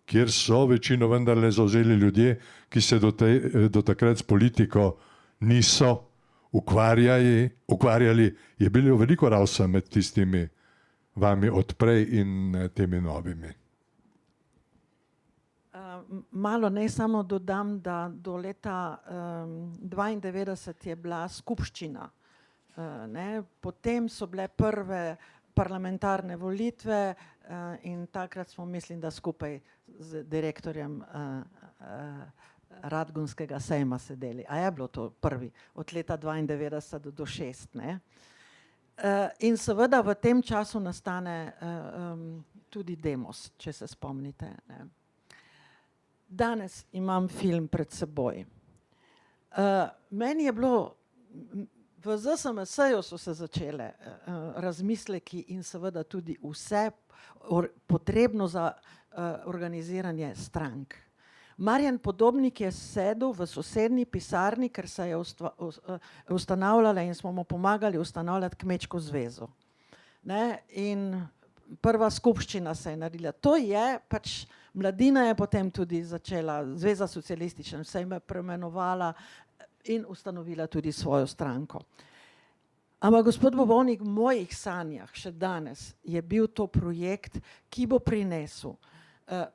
kjer so večino vendarle zavzeli ljudje, ki se do takrat s politiko niso ukvarjali. Je bilo veliko ravsa med tistimi vami odprej in temi novimi. Malo ne samo dodam, da do leta 92 je bila skupščina, ne? Potem so bile prve parlamentarne volitve in takrat smo, mislim, da skupaj z direktorjem Radgonskega sejma sedeli. A je bilo to prvi od leta 92 do 6, ne? In seveda v tem času nastane tudi Demos, če se spomnite, ne? Danes imam film pred seboj. Meni je bilo, v ZSMS-ju so se začele razmisleki in seveda tudi vse potrebno za organiziranje strank. Marjan Podobnik je sedel v sosednji pisarni, ker se je ustanavljala in smo mu pomagali ustanavljati Kmečko zvezo. Ne? In prva skupščina se je naredila. To je pač, Mladina je potem tudi začela, Zveza socialistična, se je preimenovala in ustanovila tudi svojo stranko. Ampak gospod Bobovnik, v mojih sanjah še danes je bil to projekt, ki bo prinesel.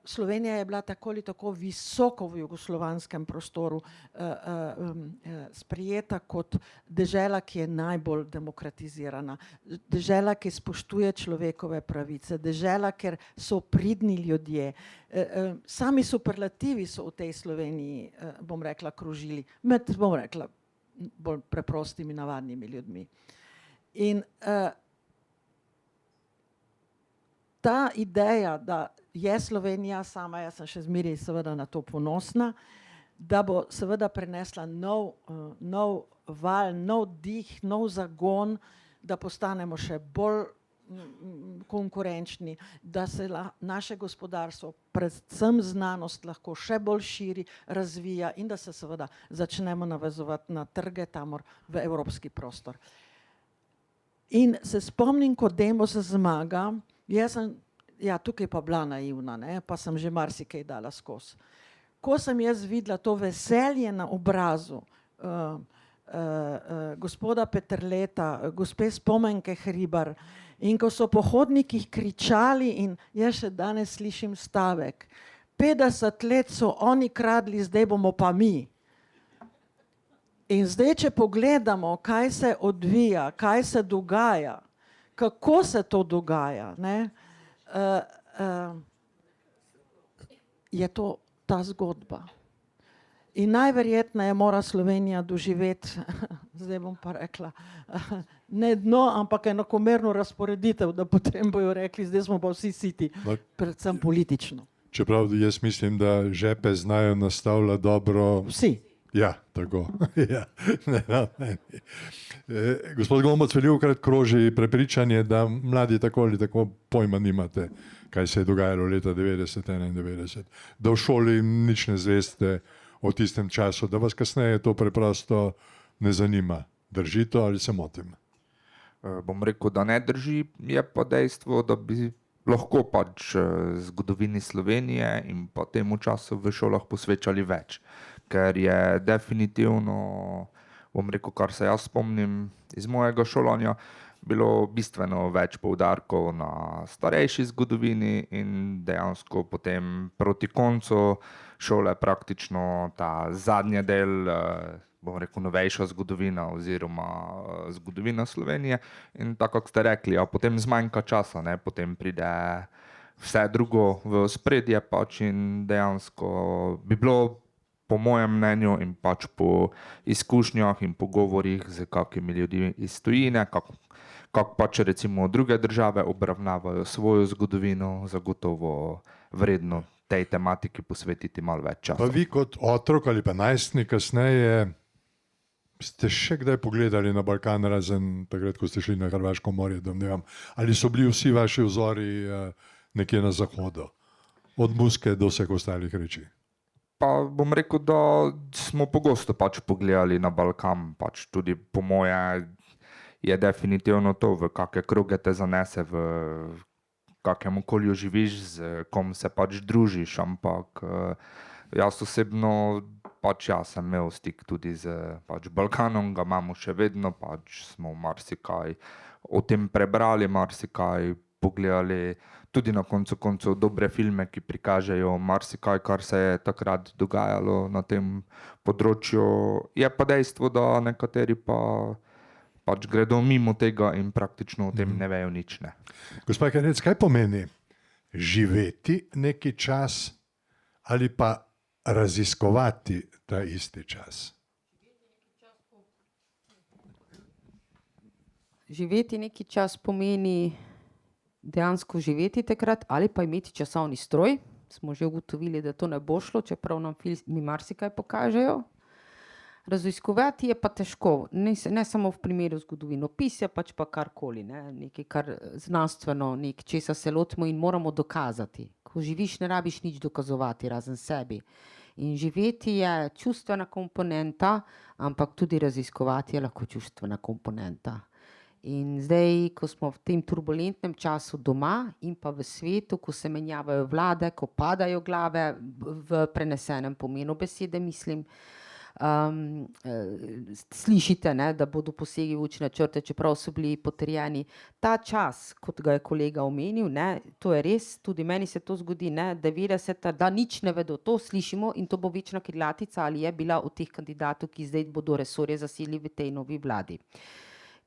Slovenija je bila tako ali tako visoko v jugoslovanskem prostoru sprejeta kot dežela, ki je najbolj demokratizirana, dežela, ki spoštuje človekove pravice, dežela, ker so pridni ljudje. Sami superlativi so v tej Sloveniji, bom rekla, krožili med, bom rekla, bolj preprostimi, navadnimi ljudmi. In ta ideja, da je Slovenija sama, jaz sem še zmeraj seveda na to ponosna, da bo seveda prenesla nov val, nov dih, nov zagon, da postanemo še bolj konkurenčni, da se naše gospodarstvo, predvsem znanost, lahko še bolj širi, razvija in da se seveda začnemo navezovati na trge tamor v evropski prostor. In se spomnim, ko Demos zmaga, jaz sem, ja, tukaj pa bila naivna, ne, pa sem že marsikaj dala skozi. Ko sem jaz videla to veselje na obrazu gospoda Peterleta, gospe Spomenke Hribar, in ko so po hodnikih kričali, in jaz še danes slišim stavek: 50 let so oni kradli, zdaj bomo pa mi. In zdaj, če pogledamo, kaj se odvija, kaj se dogaja, kako se to dogaja, ne, je to ta zgodba. In najverjetneje mora Slovenija doživeti, zdaj bom pa rekla, ne dno, ampak enakomerno razporeditev, da potem bojo rekli, zdaj smo pa vsi siti, predvsem politično. Čeprav jaz mislim, da žepe znajo nastavljati dobro. Vsi. Ja, tako. Ja. Gospod Gombac, velikokrat kroži prepričanje, da mladi tako ali tako pojma nimate, kaj se je dogajalo leta 90-91, da v šoli nič ne zveste o tistem času, da vas kasneje to preprosto ne zanima. Drži to ali se motim? Bom rekel, da ne drži, je pa dejstvo, da bi lahko pač zgodovini Slovenije in pa temu času v šolah posvečali več. Ker je definitivno, bom rekel, kar se jaz spomnim iz mojega šolanja, bilo bistveno več poudarkov na starejši zgodovini in dejansko potem proti koncu šole praktično ta zadnji del, bom rekel, novejša zgodovina oziroma zgodovina Slovenije. In tako, kot ste rekli, ja, potem zmanjka časa, ne, potem pride vse drugo v ospredje pač in dejansko bi bilo po mojem mnenju in pač po izkušnjah in pogovorih z kakimi ljudmi iz tujine, kako pač recimo druge države obravnavajo svojo zgodovino, zagotovo vredno tej tematiki posvetiti malo več časa. Pa vi kot otrok ali pa najstnik kasneje ste še kdaj pogledali na Balkan, razen takrat, ko ste šli na Hrvaško morje, domnevam, ali so bili vsi vaši vzori nekje na zahodu, od Muske do vseh ostalih reči? Pa bom rekel, da smo pogosto pač pogledali na Balkan, pač tudi po moje je definitivno to, v kakšne kroge te zanese, v kakem okolju živiš, z kom se pač družiš, ampak jaz osebno pač jaz sem imel stik tudi z pač Balkanom, ga imamo še vedno, pač smo marsikaj o tem prebrali, marsikaj pogledali, tudi na koncu koncev dobre filme, ki prikažejo marsikaj, kar se je takrat dogajalo na tem področju. Je pa dejstvo, da nekateri pač gredo mimo tega in praktično o tem ne vejo nič. Ne. Gospa Kerec, kaj pomeni živeti neki čas ali pa raziskovati ta isti čas? Živeti neki čas pomeni dejansko živeti takrat ali pa imeti časovni stroj. Smo že ugotovili, da to ne bo šlo, čeprav nam filmi marsikaj pokažejo. Raziskovati je pa težko, ne samo v primeru zgodovinopisja, pač pa karkoli, ne? Nekaj kar znanstveno, česa se lotimo in moramo dokazati. Ko živiš, ne rabiš nič dokazovati, razen sebi. In živeti je čustvena komponenta, ampak tudi raziskovati je lahko čustvena komponenta. In zdaj, ko smo v tem turbulentnem času doma in pa v svetu, ko se menjavajo vlade, ko padajo glave, v prenesenem pomenu besede mislim, slišite, ne, da bodo posegi v učne načrte, čeprav so bili potrjeni. Ta čas, kot ga je kolega omenil, ne, to je res, tudi meni se to zgodi, ne, 90, da nič ne vedo, to slišimo in to bo večna krilatica, ali je bila od teh kandidatov, ki zdaj bodo resorje zasedli v tej novi vladi.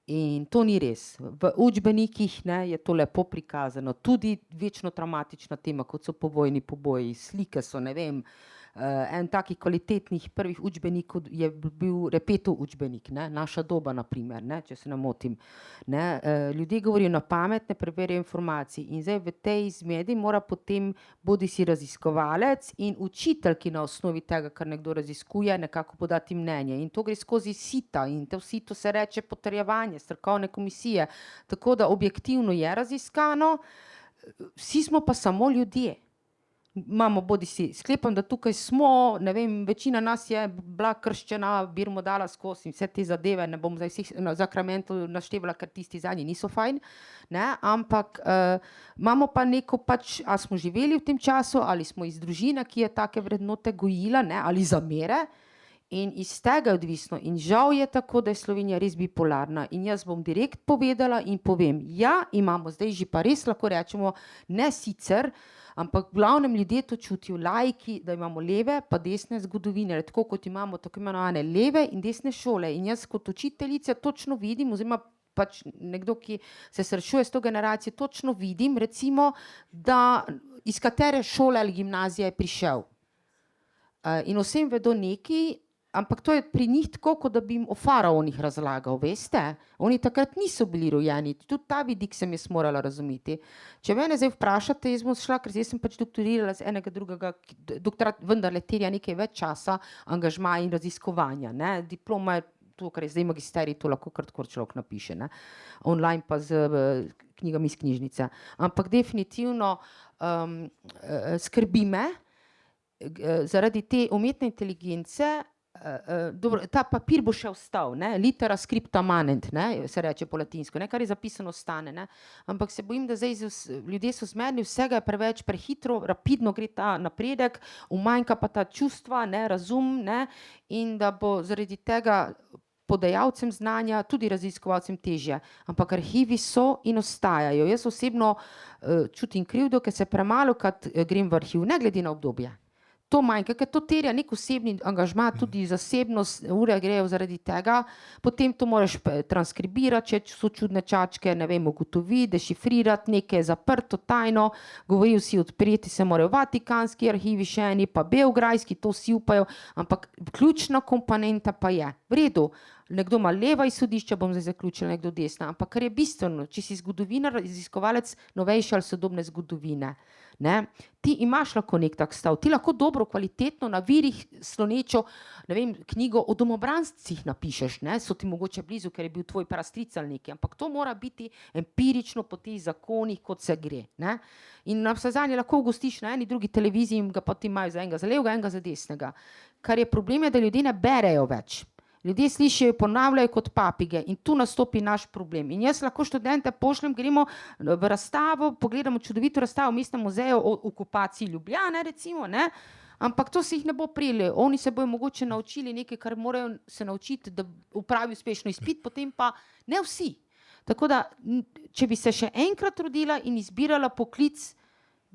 In to ni res. V učbenikih, ne, je to lepo prikazano. Tudi večno travmatična tema, kot so povojni poboji, slike so, ne vem, En takih kvalitetnih prvih učbenikov je bil Repetov učbenik, ne? Naša doba, na primer, ne? Če se ne motim. Ne? Ljudje govorijo na pamet, ne preverjajo informacij in zdaj v tej zmedi mora potem bodi si raziskovalec in učitelj, ki na osnovi tega, kar nekdo raziskuje, nekako podati mnenje. In to gre skozi sita in to sito se reče potrjevanje, strokovne komisije. Tako da objektivno je raziskano, vsi smo pa samo ljudje. Imamo bodi si, sklepam, da tukaj smo, ne vem, večina nas je bila krščena, birmo dala skozi in vse te zadeve, ne bom zdaj vseh na Zakramentu naštevala, ker tisti zadnji niso fajn, ne, ampak imamo pa neko pač, a smo živeli v tem času, ali smo iz družine, ki je take vrednote gojila, ne, ali zamere, in iz tega je odvisno. In žal je tako, da je Slovenija res bipolarna in jaz bom direkt povedala in povem, ja, imamo zdaj že pa res lahko rečemo, ne sicer, ampak v glavnem ljudje to čutijo, laiki, da imamo leve pa desne zgodovine, tako kot imamo tako imenovane leve in desne šole. In jaz kot učiteljica točno vidim, oziroma pač nekdo, ki se srečuje s to generacijo, točno vidim, recimo, da iz katere šole ali gimnazije je prišel. In vsem vedo nekaj, ampak to je pri njih tako, kot da bi jim o faraonih razlagal, veste? Oni takrat niso bili rojeni, tudi ta vidik sem jaz morala razumeti. Če mene zdaj vprašate, jaz bom šla, ker jaz sem pač doktorirala z enega drugega, doktorat vendarle terja nekaj več časa, angažmaja in raziskovanja, ne? Diploma je to, kar je zdaj magisterij, to lahko kar tako človek napiše, ne? Online pa z knjigami iz knjižnice. Ampak definitivno skrbi me, zaradi te umetne inteligence, dobro, ta papir bo še ostal, ne? Litera scripta manent, ne? Se reče po latinsko, ne? Kar je zapisano ostane, ne? Ampak se bojim, da zdaj ljudje so zmedni, vsega je preveč prehitro, rapidno gre ta napredek, umanjka pa ta čustva, ne? Razum, ne? In da bo zaradi tega podajalcem znanja, tudi raziskovalcem težje. Ampak arhivi so in ostajajo. Jaz osebno čutim krivdo, ker se premalokrat grem v arhiv, ne glede na obdobje. To manjka, ker to terja nek osebni angažma, tudi zasebnost, ure grejo zaradi tega, potem to moraš transkribirati, če so čudne čačke, ne vem, ugotoviti, dešifrirati, nekaj je zaprto, tajno, govorijo si odpreti, se morajo vatikanski arhivi še eni, pa beograjski, to vsi upajo, ampak ključna komponenta pa je, v redu, nekdo ima leva izhodišča, bom zdaj zaključila, nekdo desna, ampak kar je bistveno, če si zgodovinar, raziskovalec novejše ali sodobne zgodovine, ne, ti imaš lahko nek tak stav, ti lahko dobro, kvalitetno na virih slonečo, ne vem, knjigo o domobrancih napišeš, ne, so ti mogoče blizu, ker je bil tvoj prastric ali nekaj, ampak to mora biti empirično po teh zakonih, kot se gre, ne, in na vse zadnje lahko ugostiš na eni drugi televiziji in ga pa ti imajo za enega za levega, enega za desnega, kar je problem je, da ljudje ne berejo več. Ljudje slišijo, ponavljajo kot papige in tu nastopi naš problem. In jaz lahko študente pošljem, gremo v razstavo, pogledamo čudovito razstavo v Mestnem muzeju o okupaciji Ljubljane, recimo, ne? Ampak to se jih ne bo prijeli. Oni se bojo mogoče naučili nekaj, kar morajo se naučiti, da upravijo uspešno izpit, potem pa ne vsi. Tako da, če bi se še enkrat rodila in izbirala poklic,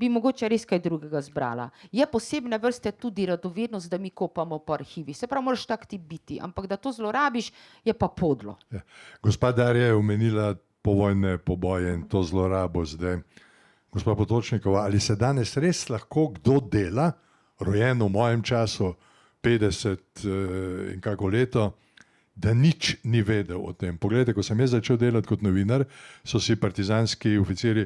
bi mogoče res kaj drugega zbrala. Je posebne vrste tudi radovednost, da mi kopamo po arhivih. Se pravi, moraš tak ti biti, ampak da to zlorabiš, je pa podlo. Ja. Gospa Darja je omenila povojne poboje in to zlorabo zdaj. Gospa Potočnikova, ali se danes res lahko kdo dela, rojen v mojem času, 50 in kako leto, da nič ni vedel o tem? Poglejte, ko sem jaz začel delati kot novinar, so si partizanski oficiri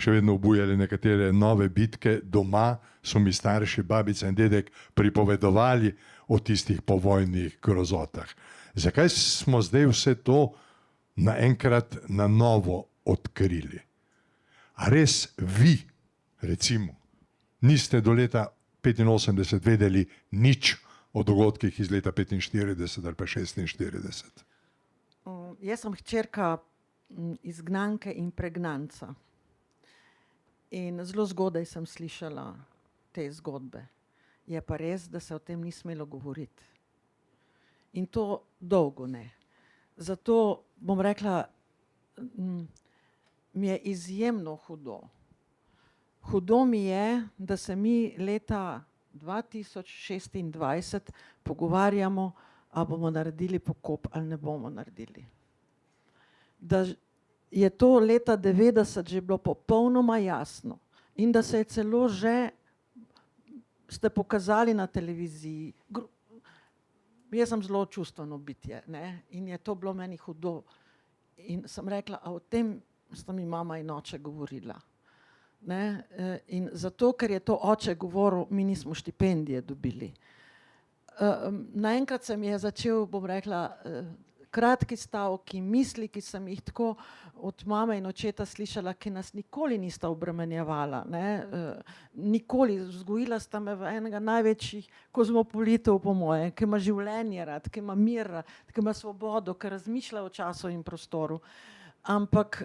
še vedno obujali nekatere nove bitke, doma so mi starši, babica in dedek pripovedovali o tistih povojnih grozotah. Zakaj smo zdaj vse to naenkrat na novo odkrili? A res vi, recimo, niste do leta 85 vedeli nič o dogodkih iz leta 45 ali pa 46? Jaz sem hčerka izgnanke in pregnanca. In zelo zgodaj sem slišala te zgodbe. Je pa res, da se o tem ni smelo govoriti. In to dolgo ne. Zato bom rekla, mi je izjemno hudo. Hudo mi je, da se mi leta 2026 pogovarjamo, a bomo naredili pokop ali ne bomo naredili. Da je to leta 90 že bilo popolnoma jasno in da se je celo že ste pokazali na televiziji. Jaz sem zelo čustveno bitje, ne? In je to bilo meni hudo. In sem rekla, a o tem sta mi mama in oče govorila. Ne? In zato, ker je to oče govoril, mi nismo štipendije dobili. Naenkrat se mi je začel, bom rekla, kratki stavki, misli, ki sem jih tako od mame in očeta slišala, ki nas nikoli nista obremenjevala. Nikoli, vzgojila sta me v enega največjih kozmopolitov po moje, ki ima življenje rad, ki ima mir rad, ki ima svobodo, ki razmišlja o času in prostoru. Ampak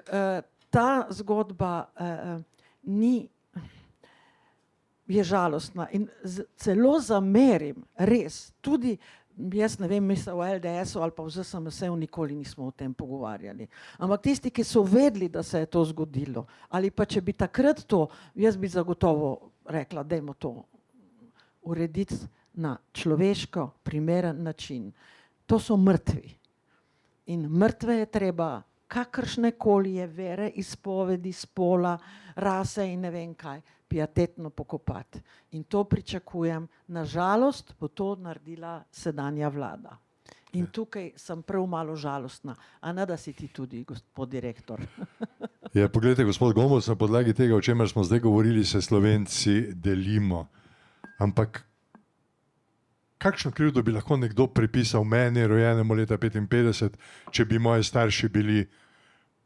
ta zgodba je žalostna in celo zamerim, res, tudi jaz ne vem, mislim v LDS-u ali pa v ZSMS-u nikoli nismo o tem pogovarjali. Ampak tisti, ki so vedeli, da se je to zgodilo, ali pa če bi takrat to, jaz bi zagotovo rekla, dajmo to urediti na človeško, primeren način. To so mrtvi. In mrtve je treba kakršne koli je vere, izpovedi, spola, rase in ne vem kaj, piatetno pokopati. In to pričakujem. Nažalost bo to naredila sedanja vlada. In tukaj sem prav malo žalostna. A ne, da si ti tudi, gospod direktor. Ja, poglejte, gospod Gombos, na podlagi tega, o čemer smo zdaj govorili, se Slovenci delimo. Ampak kakšno krivdo bi lahko nekdo pripisal meni, rojenemu leta 55, če bi moji starši bili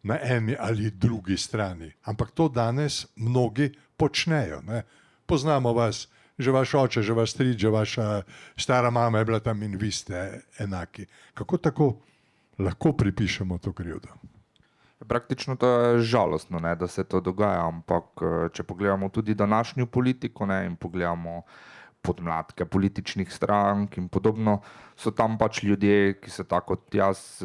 na eni ali drugi strani? Ampak to danes mnogi počnejo. Ne? Poznamo vas, že vaš oče, že vaš stric, že vaša stara mama je bila tam in vi ste enaki. Kako tako lahko pripišemo to krivdo? Praktično to je žalostno, ne, da se to dogaja, ampak če pogledamo tudi današnjo politiko, ne, in pogledamo podmladke političnih strank in podobno, so tam pač ljudje, ki so tako kot jaz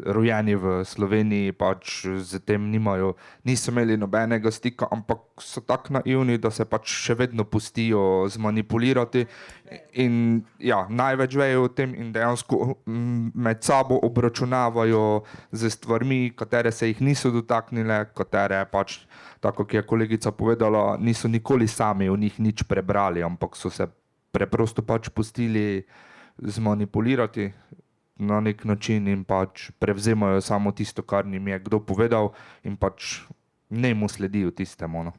rojeni v Sloveniji, pač z tem niso imeli nobenega stika, ampak so tako naivni, da se pač še vedno pustijo zmanipulirati in ja, največ vejo o tem in dejansko med sabo obračunavajo z stvarmi, katere se jih niso dotaknile, katere pač, tako kot je kolegica povedala, niso nikoli sami o njih nič prebrali, ampak so se preprosto pač pustili zmanipulirati na nek način in pač prevzemajo samo tisto, kar jim je kdo povedal in pač ne mu sledijo tistemu. No.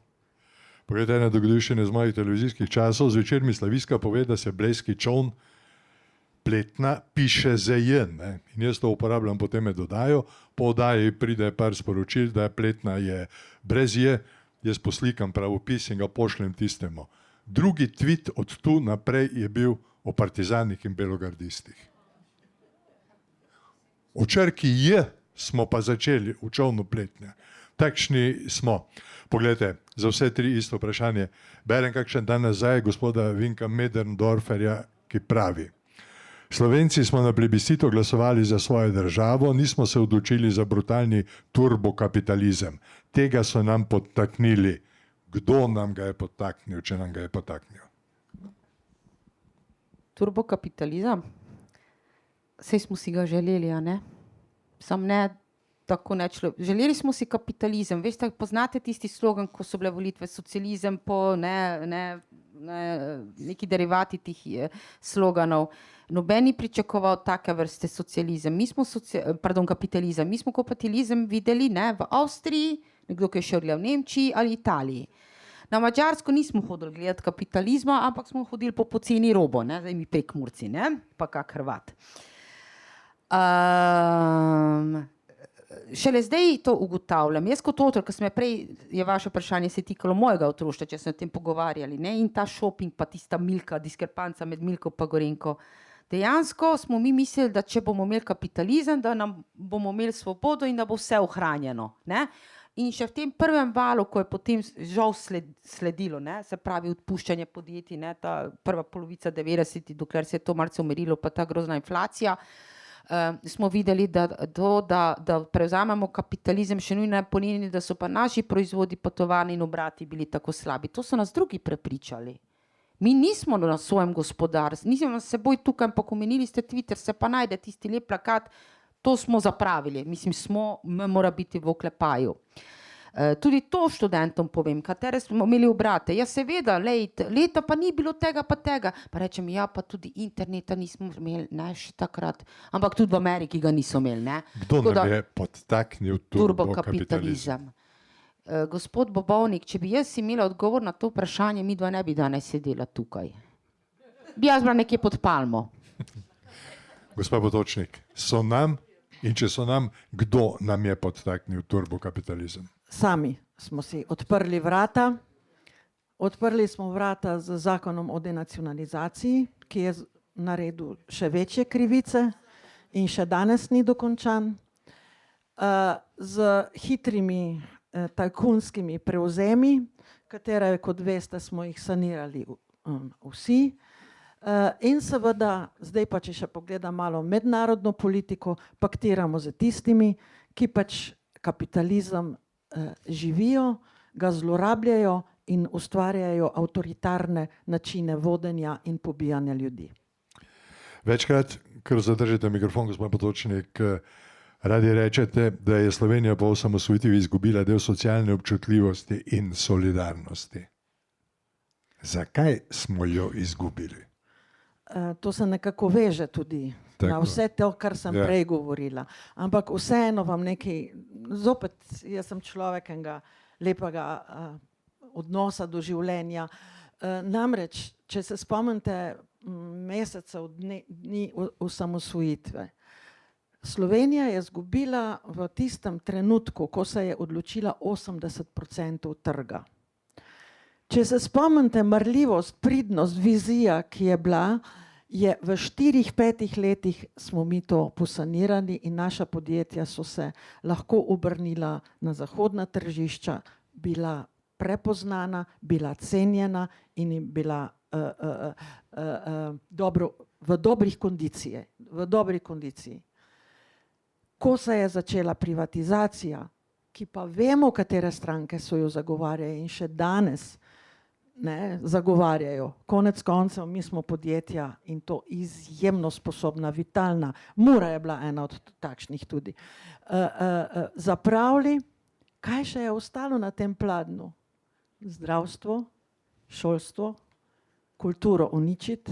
Poglejte, ena dogodivščina iz mojih televizijskih časov, zvečer mi Slaviska pove, da se blejski čoln Pletna piše ZJ, ne? In jaz to uporabljam, potem me dodajo, po oddaji pride par sporočil, da Pletna je brez J, jaz poslikam pravopis in ga pošljem tistemu. Drugi tweet od tu naprej je bil o partizanih in belogardistih. O črki J smo pa začeli v čolnu Pletnja. Takšni smo. Poglejte, za vse tri isto vprašanje. Berem kakšen dan nazaj gospoda Vinka Mederndorferja, ki pravi: Slovenci smo na plebiscitu glasovali za svojo državo, nismo se odločili za brutalni turbokapitalizem. Tega so nam podtaknili. Kdo nam ga je podtaknil, če nam ga je podtaknil? Turbokapitalizem? Saj smo si ga želeli, a ne? Sam ne tako ne želeli smo si kapitalizem. Veste, poznate tisti slogan, ko so bile volitve, socializem po neki derivati tih sloganov. Noben ni pričakoval take vrste socializem. Kapitalizem. Mi smo kapitalizem videli, ne, v Avstriji, nekdo, ki je šel v Nemčiji ali Italiji. Na Madžarsko nismo hodili gledati kapitalizma, ampak smo hodili po poceni robo, ne, zdaj mi Prekmurci, ne, pa kak Hrvat. Šele zdaj to ugotavljam. Jaz kot otrok, ko sem prej, je vaše vprašanje se tikalo mojega otroštva, če smo o tem pogovarjali, ne, in ta šoping, pa tista Milka, diskrepanca med Milko pa Gorenjko. Dejansko smo mi mislili, da če bomo imeli kapitalizem, da nam bomo imeli svobodo in da bo vse ohranjeno, ne. In še v tem prvem valu, ko je potem žal sledilo, ne, se pravi odpuščanje podjetij, ne, ta prva polovica 90, dokler se je to malce umirilo, pa ta grozna inflacija, smo videli, da prevzamemo kapitalizem, še nujno ne pomeni, da so pa naši proizvodi, pa tovarni in obrati bili tako slabi. To so nas drugi prepričali. Mi nismo na svojem gospodarstvu, nismo s seboj tukaj, ampak omenili ste Twitter, se pa najde tisti lep plakat, to smo zapravili. Mislim, mora biti v oklepaju. Tudi to študentom povem, katere smo imeli obrate. Ja, seveda, leta pa ni bilo tega pa tega. Pa rečem, ja, pa tudi interneta nismo imeli, ne, še takrat. Ampak tudi v Ameriki ga niso imeli, ne. Kdo Tako da- nam je podtaknil turbokapitalizem? Turbokapitalizem. Gospod Bobovnik, če bi jaz imela odgovor na to vprašanje, midva ne bi danes sedela tukaj. Bi jaz bila nekje pod palmo. Gospa Potočnik, so nam in če so nam, kdo nam je podtaknil turbokapitalizem? Sami smo si odprli vrata. Odprli smo vrata z zakonom o denacionalizaciji, ki je naredil še večje krivice in še danes ni dokončan. Z hitrimi tajkunskimi prevzemi, katere, kot veste, smo jih sanirali vsi. In seveda, zdaj pa, če še pogledam malo mednarodno politiko, paktiramo z tistimi, ki pač kapitalizem živijo, ga zlorabljajo in ustvarjajo avtoritarne načine vodenja in pobijanja ljudi. Večkrat, ker zadržite mikrofon, gospod Potočnik, radi rečete, da je Slovenija po osamosvojitvi izgubila del socialne občutljivosti in solidarnosti. Zakaj smo jo izgubili? To se nekako veže tudi na vse to, kar sem prej govorila. Ampak vseeno vam nekaj, zopet jaz sem človek enega lepega odnosa do življenja. Namreč, če se spomnite mesecev, dni osamosvojitve, Slovenija je izgubila v tistem trenutku, ko se je odločila 80% trga. Če se spomnite marljivost, pridnost, vizija, ki je bila, je v 4-5 letih smo mi to posanirali in naša podjetja so se lahko obrnila na zahodna tržišča, bila prepoznana, bila cenjena in bila v dobri kondiciji. Ko se je začela privatizacija, ki pa vemo, katere stranke so jo zagovarjale in še danes zagovarjajo. Konec koncev, mi smo podjetja in to izjemno sposobna, vitalna. Mura je bila ena od takšnih tudi. Zapravili, kaj še je ostalo na tem pladnju? Zdravstvo, šolstvo, kulturo uničiti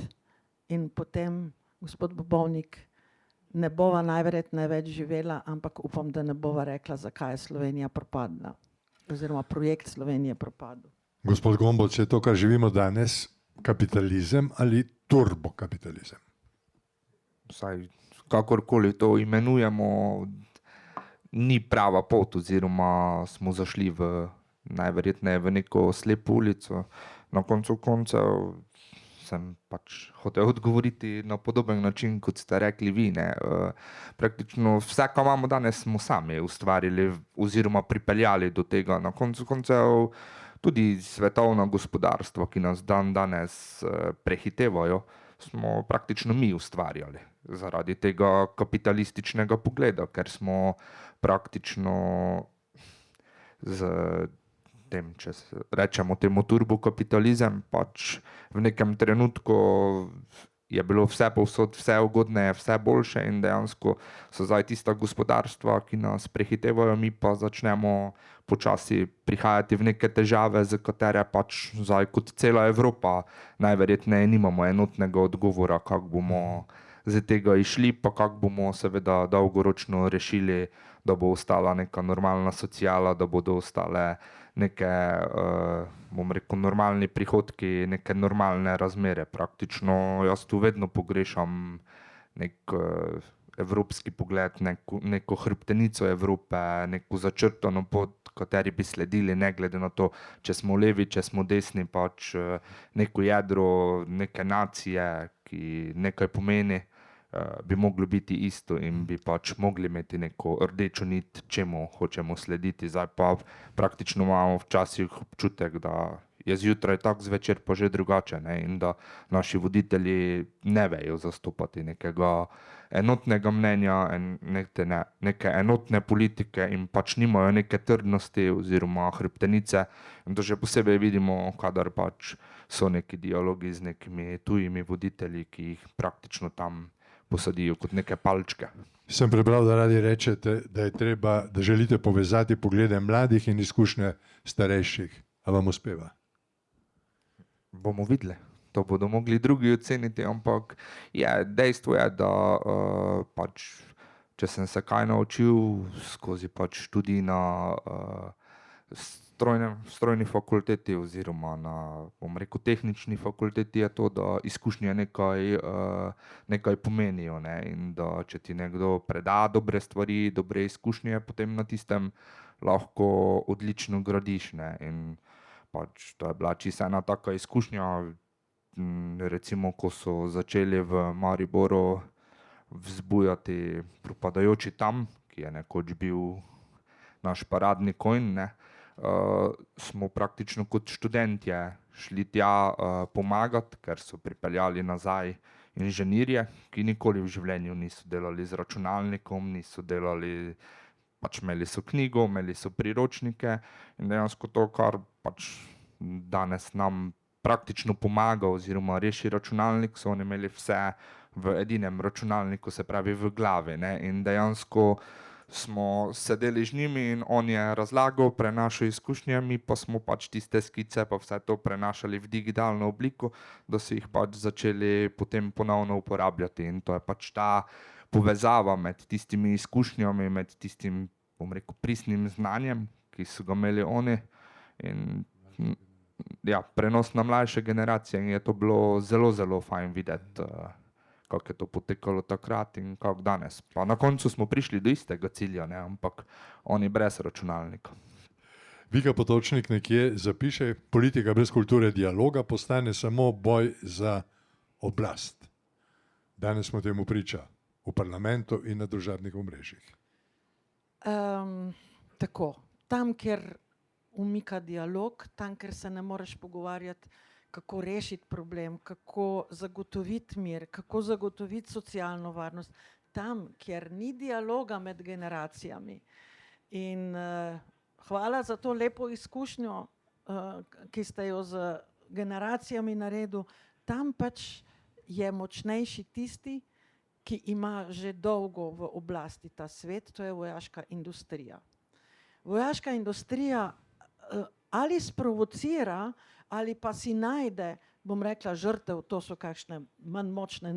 in potem, gospod Bobovnik, ne bova najverjetneje več živela, ampak upam, da ne bova rekla, zakaj je Slovenija propadla. Oziroma projekt Slovenije propadel. Gospod Gomboc, je to, kar živimo danes, kapitalizem ali turbokapitalizem? Vsaj kakorkoli to imenujemo, ni prava pot, oziroma smo zašli najverjetneje v neko slepo ulico. Na koncu koncev sem pač hotel odgovoriti na podoben način, kot ste rekli vi. Praktično vse, kar imamo danes, smo sami ustvarili oziroma pripeljali do tega. Na koncu koncev tudi svetovno gospodarstvo, ki nas danes prehitevajo, smo praktično mi ustvarjali zaradi tega kapitalističnega pogleda, ker smo praktično z tem, če rečemo temu turbokapitalizem, pač v nekem trenutku je bilo vse povsod, vse ugodneje, vse boljše in dejansko so zdaj tista gospodarstva, ki nas prehitevajo, mi pa začnemo počasi prihajati v neke težave, za katere pač zdaj kot cela Evropa najverjetneje nimamo enotnega odgovora, kako bomo z tega išli, pa kako bomo seveda dolgoročno rešili, da bo ostala neka normalna sociala, da bodo ostale neke, bom rekel, normalni prihodki, neke normalne razmere. Praktično jaz tu vedno pogrešam nek evropski pogled, neko hrbtenico Evrope, neko začrtano pot, kateri bi sledili, ne glede na to, če smo levi, če smo desni, pač neko jedro neke nacije, ki nekaj pomeni, bi moglo biti isto in bi pač mogli imeti neko rdečo nit, čemu hočemo slediti. Zdaj pa praktično imamo včasih občutek, da je zjutraj tako, zvečer pa že drugače, in da naši voditelji ne vejo zastopati nekega enotnega mnenja, neke enotne politike in pač nimajo neke trdnosti oziroma hrbtenice. In to še posebej vidimo, kadar pač so neki dialogi z nekimi tujimi voditelji, ki jih praktično tam posadijo kot neke palčke. Sem prebral, da radi rečete, da želite povezati poglede mladih in izkušnje starejših. A vam uspeva? Bomo videli. To bodo mogli drugi oceniti, ampak dejstvo je, da pač, če sem se kaj naučil skozi pač študij na strojni fakulteti oziroma na, bom rekel, tehnični fakulteti, je to, da izkušnje nekaj pomenijo, ne? In da če ti nekdo preda dobre stvari, dobre izkušnje, potem na tistem lahko odlično gradiš, ne? In pač to je bila čisto ena taka izkušnja, recimo, ko so začeli v Mariboru vzbujati propadajoči tam, ki je nekoč bil naš paradni konj, ne, smo praktično kot študentje šli tja pomagati, ker so pripeljali nazaj inženirje, ki nikoli v življenju niso delali z računalnikom, niso delali, pač imeli so knjigo, imeli so priročnike in dejansko to, kar pač danes nam praktično pomaga oziroma reši računalnik, so oni imeli vse v edinem računalniku, se pravi v glavi, ne, in dejansko smo sedeli z njimi in on je razlagal, prenašal izkušnje, mi pa smo pač tiste skice pa vse to prenašali v digitalno obliko, da so jih pač začeli potem ponovno uporabljati in to je pač ta povezava med tistimi izkušnjami, med tistim, bom rekel, pristnim znanjem, ki so ga imeli oni in prenos na mlajše generacije in je to bilo zelo, zelo fajn videti, kako je to potekalo takrat in kako danes. Pa na koncu smo prišli do istega cilja, ne, ampak oni brez računalnika. Vika Potočnik nekje zapiše, politika brez kulture dialoga postane samo boj za oblast. Danes smo temu priča v parlamentu in na družabnih omrežjih. Tako, tam, kjer umika dialog, tam, kjer se ne moreš pogovarjati, kako rešiti problem, kako zagotoviti mir, kako zagotoviti socialno varnost, tam, kjer ni dialoga med generacijami. In hvala za to lepo izkušnjo, ki ste jo z generacijami naredili. Tam pač je močnejši tisti, ki ima že dolgo v oblasti ta svet, to je vojaška industrija. Vojaška industrija ali sprovocira, ali pa si najde, bom rekla, žrtev, to so kakšne manj močne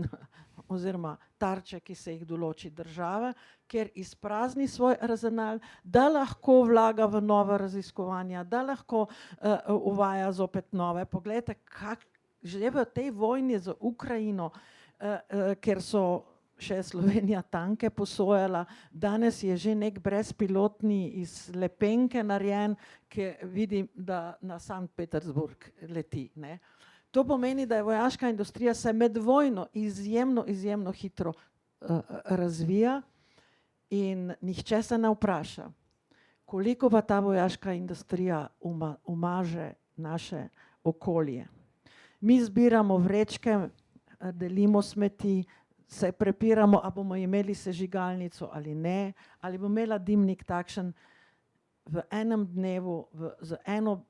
oziroma tarče, ki se jih določi država, ker izprazni svoj arzenal, da lahko vlaga v nova raziskovanja, da lahko uvaja zopet nove. Poglejte, že v tej vojni z Ukrajino, ker so še Slovenija tanke posojala, danes je že nek brezpilotni iz lepenke narejen, ki vidim, da na Sankt Petersburg leti, ne. To pomeni, da je vojaška industrija se med vojno izjemno hitro razvija in nihče se ne vpraša, koliko pa ta vojaška industrija umaže naše okolje. Mi zbiramo vrečke, delimo smeti, se prepiramo, a bomo imeli sežigalnico ali ne, ali bo imela dimnik takšen. V enem dnevu z eno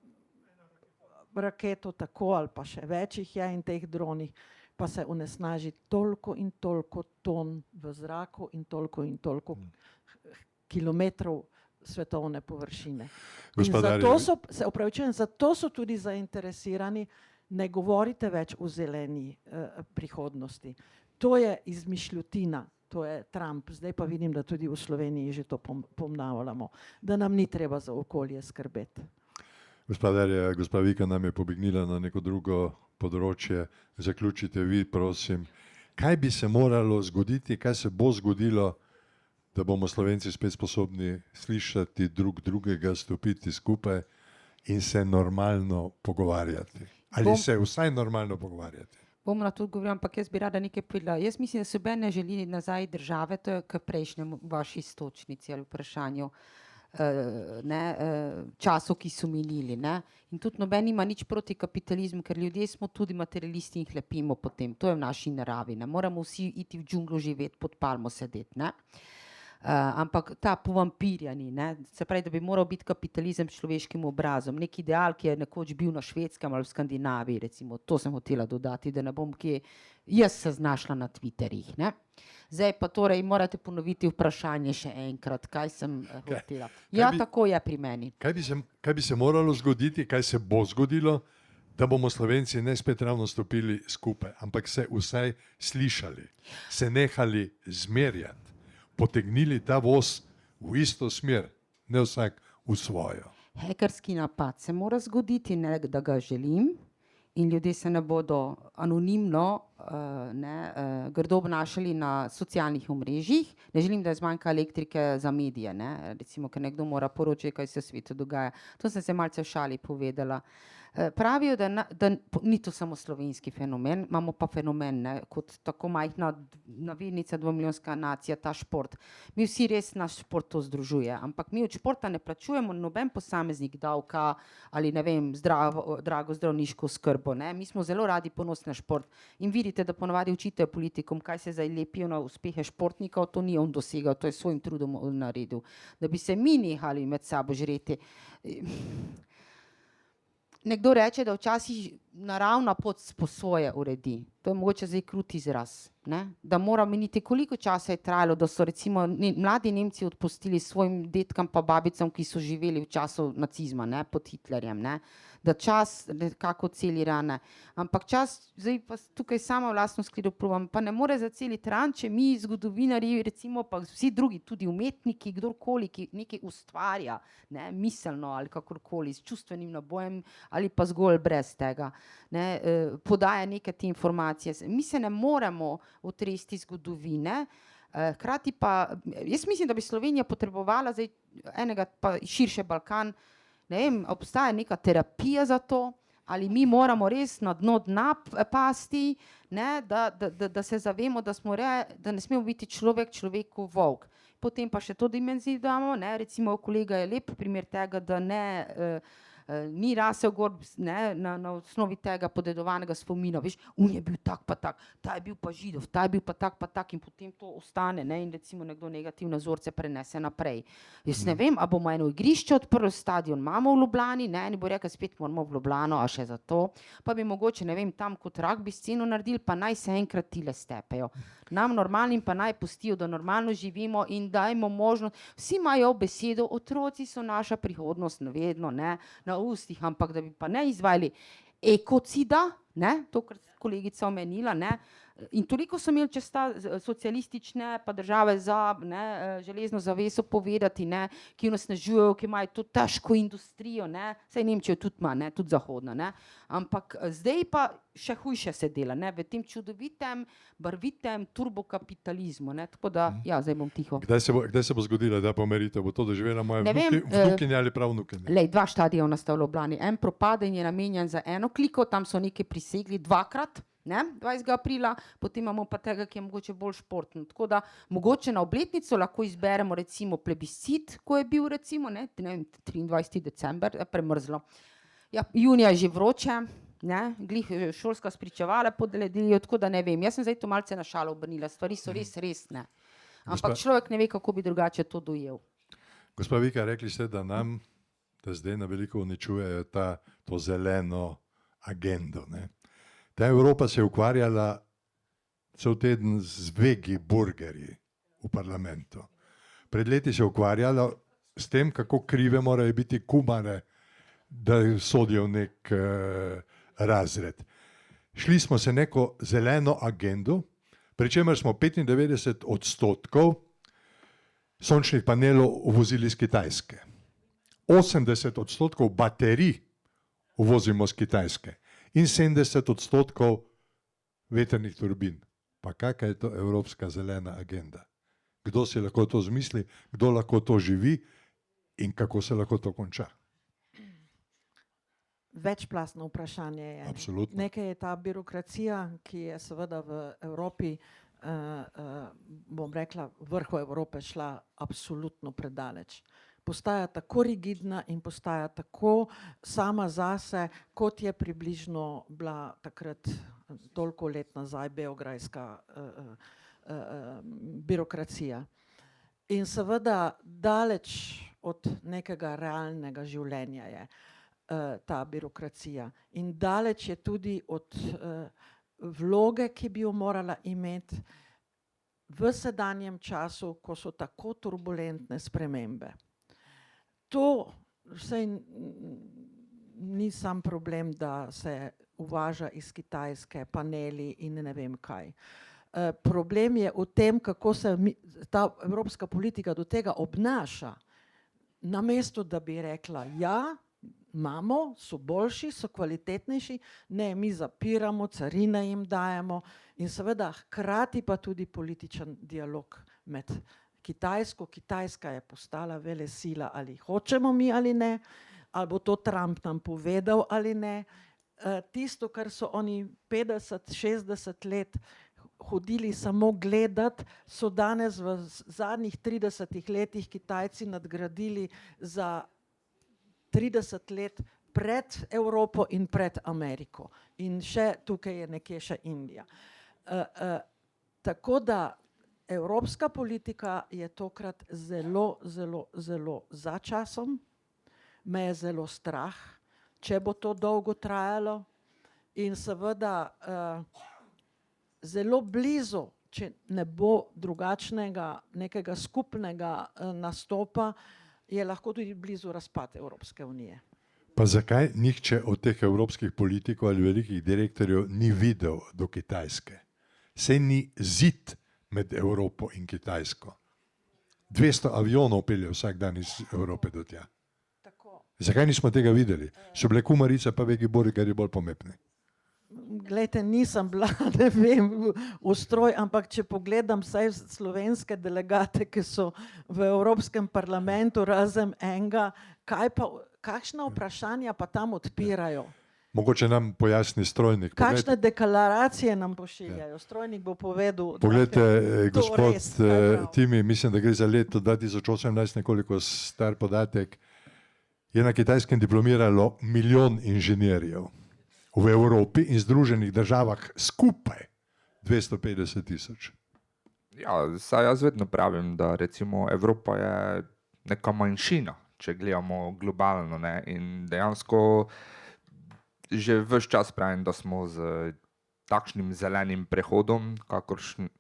raketo tako ali pa še več jih je in teh dronih, pa se onesnaži toliko in toliko ton v zraku in toliko kilometrov svetovne površine. In zato so, se opravičujem, zato so tudi zainteresirani, ne govorite več o zeleni prihodnosti. To je izmišljotina, to je Trump. Zdaj pa vidim, da tudi v Sloveniji že to pomnavljamo, da nam ni treba za okolje skrbeti. Gospa Darja, gospa Vika nam je pobegnila na neko drugo področje. Zaključite vi, prosim. Kaj bi se moralo zgoditi, kaj se bo zgodilo, da bomo Slovenci spet sposobni slišati drug drugega, stopiti skupaj in se normalno pogovarjati? Ali se vsaj normalno pogovarjati? Bom na to odgovorila, ampak jaz bi rada nekaj povedala. Jaz mislim, da se ne želi nazaj države, to je k prejšnjemu vaši istočnici ali vprašanju, času, ki so minili. Ne? In tudi noben ima nič proti kapitalizmu, ker ljudje smo tudi materialisti in hlepimo potem. To je v naši naravi. Ne moramo vsi iti v džunglo živeti, pod palmo sedeti. Ne? ampak ta povampirjani, ne, se pravi, da bi moral biti kapitalizem s človeškim obrazom, nek ideal, ki je nekoč bil na Švedskem ali v Skandinaviji, recimo, to sem hotela dodati, da ne bom kje jaz se znašla na Twitterjih, ne. Zdaj pa torej morate ponoviti vprašanje še enkrat, kaj sem hotela. Ja, tako je pri meni. Kaj bi se moralo zgoditi, kaj se bo zgodilo, da bomo Slovenci ne spet ravno stopili skupaj, ampak se vsaj slišali, se nehali zmerjati, potegnili ta voz v isto smer, ne vsak v svojo. Hekerski napad se mora zgoditi, ne da ga želim, in ljudje se ne bodo anonimno grdo obnašali na socialnih omrežjih. Ne želim, da je zmanjka elektrike za medije, ne? Recimo, ker nekdo mora poročati, kaj se v svetu dogaja. To sem se malce v šali povedala. Pravijo, da ni to samo slovenski fenomen, imamo pa fenomen, ne, kot tako majhna navednica, 2-milijonska nacija, ta šport. Mi vsi res naš šport to združuje, ampak mi od športa ne plačujemo noben posameznik davka ali ne vem, drago zdravniško skrbo, ne. Mi smo zelo radi ponosni na šport in vidite, da ponavadi učite politikom, kaj se zdaj lepijo na uspehe športnikov, to ni on dosegal, to je svojim trudom naredil. Da bi se mi nehali med sabo žreti. Nekdo reče, da včasih naravna pot po svoje uredi. To je mogoče zdaj krut izraz. Ne? Da mora miniti, koliko časa je trajalo, da so recimo mladi Nemci odpustili svojim dedkam pa babicam, ki so živeli v času nacizma, ne? Pod Hitlerjem. Ne? Da čas nekako celi rane. Ampak čas, zdaj pa tukaj sama vlastno skledo provam, pa ne more zaceliti ran, če mi zgodovinarji, recimo pa vsi drugi, tudi umetniki, kdorkoli, ki nekaj ustvarja, ne? Miselno ali kakorkoli, s čustvenim nabojem ali pa zgolj brez tega, ne? Podaja neke te informacije. Mi se ne moremo otresti zgodovine, hkrati pa, jaz mislim, da bi Slovenija potrebovala zdaj enega pa širše Balkan, ne vem, obstaja neka terapija za to, ali mi moramo res na dno dna pasti, ne, da se zavemo, da ne smemo biti človeku volk. Potem pa še to dimenzijo damo, ne, recimo kolega je lep primer tega, da ni rasel gor, ne, na osnovi tega podedovanega spomina, veš, on je bil tak pa tak, ta je bil pa Židov, ta je bil pa tak in potem to ostane, ne, in recimo nekdo negativne vzorce prenese naprej. Jaz ne vem, a bomo eno igrišče odprli, stadion imamo v Ljubljani, ne, in bo rekel, spet moramo v Ljubljano, a še za to, pa bi mogoče, ne vem, tam kot rugby sceno naredili, pa naj se enkrat tile stepejo. Nam normalnim pa naj pustijo, da normalno živimo in dajmo možnost, vsi imajo besedo, otroci so naša prihodnost, vedno, ne, na ustih, ampak da bi pa ne izvajali ekocida, ne, to, kar kolegica omenila, ne, in toliko so imeli čez ta socialistične pa države za, ne, železno zaveso povedati, ne, ki onesnažujejo, ki imajo to težko industrijo, ne, saj Nemčijo tudi ima, ne, tudi zahodna, ne, ampak zdaj pa še hujše se dela, ne, v tem čudovitem, barvitem turbokapitalizmu, ne, tako da, ja, zdaj bom tiho. Kdaj se bo zgodila ta pomeritev? Bo to doživela moja vnukinja ali pravnukinja? Lej, 2 stadiona sta v Ljubljani, en propade in je namenjen za eno kliko, tam so nekaj prisegli 2-krat, ne, 20. aprila, potem imamo pa tega, ki je mogoče bolj športno, tako da mogoče na obletnico lahko izberemo recimo plebiscit, ko je bil recimo, ne vem, 23. december, premrzlo. Ja, junija je že vroče, ne, glih šolska spričevala podelijo, tako da ne vem, jaz sem zdaj to malce na šalo obrnila, stvari so res resne, ampak človek ne ve, kako bi drugače to dojel. Gospa Vika, rekli ste, da zdaj na veliko uničujejo to zeleno agendo, ne. Ta Evropa se je ukvarjala cel teden z vegi burgerji v parlamentu. Pred leti se je ukvarjala s tem, kako krive morajo biti kumare, da sodijo v nek razred. Šli smo se neko zeleno agendo, pri čemer smo 95% sončnih panelov uvozili iz Kitajske. 80% baterij uvozimo z Kitajske. In 70% vetrnih turbin. Pa kakva je to evropska zelena agenda? Kdo si lahko to zmisli, kdo lahko to živi in kako se lahko to konča? Večplastno vprašanje je. Absolutno. Nekaj je ta birokracija, ki je seveda v Evropi, bom rekla, vrhu Evrope šla absolutno predaleč. Postaja tako rigidna in postaja tako sama zase, kot je približno bila takrat toliko let nazaj beograjska birokracija. In seveda daleč od nekega realnega življenja je ta birokracija. In daleč je tudi od vloge, ki bi jo morala imeti v sedanjem času, ko so tako turbulentne spremembe. To vsaj ni sam problem, da se uvaža iz Kitajske paneli in ne vem kaj. Problem je v tem, kako se ta evropska politika do tega obnaša. Namesto, da bi rekla, ja, imamo, so boljši, so kvalitetnejši, ne, mi zapiramo, carine jim dajemo in seveda hkrati pa tudi političen dialog med Kitajsko. Kitajska je postala velesila, ali hočemo mi ali ne, ali bo to Trump nam povedal ali ne. Tisto, kar so oni 50-60 let hodili samo gledati, so danes v zadnjih 30 letih Kitajci nadgradili za 30 let pred Evropo in pred Ameriko. In še tukaj je nekje še Indija. Tako da evropska politika je tokrat zelo, zelo, zelo za časom. Me je zelo strah, če bo to dolgo trajalo. In seveda zelo blizu, če ne bo drugačnega nekega skupnega nastopa, je lahko tudi blizu razpad Evropske unije. Pa zakaj nihče od teh evropskih politikov ali velikih direktorjev ni videl do Kitajske? Saj ni zid med Evropo in Kitajsko. 200 avionov pelje vsak dan iz Evrope do tja. Tako. Zakaj nismo tega videli? So bile kumarice pa vegi bori, kar je bolj pomembne. Glejte, nisem bila, ne vem, ustroj, ampak če pogledam vsaj slovenske delegate, ki so v Evropskem parlamentu, razen enega, kakšna vprašanja pa tam odpirajo? Mogoče nam pojasni strojnik. Kakšne deklaracije nam pošiljajo? Strojnik bo povedal. Poglejte, gospod Timi, mislim, da gre za leto 2018, nekoliko star podatek, je na Kitajskem diplomiralo 1 milijon inženirjev. V Evropi in Združenih državah skupaj 250 000. Ja, saj jaz vedno pravim, da recimo Evropa je neka manjšina, če gledamo globalno, ne? In dejansko že ves čas pravim, da smo z takšnim zelenim prehodom,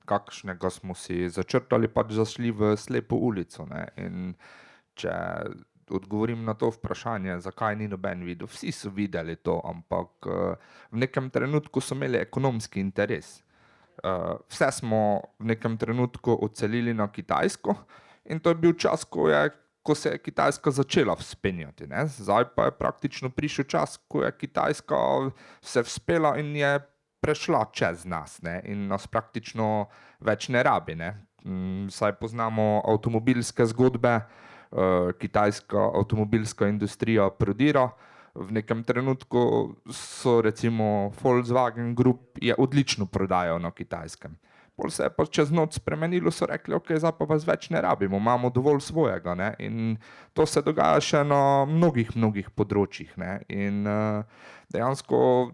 kakšnega smo si začrtali, pač zašli v slepo ulico, ne? In če odgovorim na to vprašanje, zakaj ni noben videl. Vsi so videli to, ampak v nekem trenutku so imeli ekonomski interes. Vse smo v nekem trenutku odselili na Kitajsko in to je bil čas, ko se je Kitajska začela vzpenjati, ne? Zdaj pa je praktično prišel čas, ko je Kitajska se vzpela in je prešla čez nas, ne? In nas praktično več ne rabi, ne? Saj poznamo avtomobilske zgodbe, kitajska avtomobilska industrija prodira, v nekem trenutku so recimo Volkswagen Group je odlično prodajal na Kitajskem. Pol se je pa čez noč spremenilo, so rekli, ok, zdaj pa vas več ne rabimo, imamo dovolj svojega, ne? In to se dogaja še na mnogih področjih, ne? In dejansko,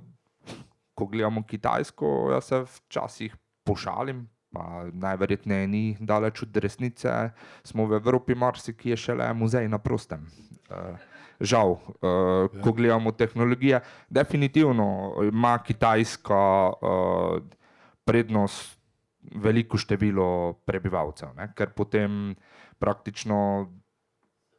ko gledamo Kitajsko, jaz se včasih pošalim, pa najverjetneje ni daleč od resnice, smo v Evropi marsikje šele muzej na prostem. Žal, ko gledamo tehnologije, definitivno ima Kitajska prednost veliko število prebivalcev, ne? Ker potem praktično,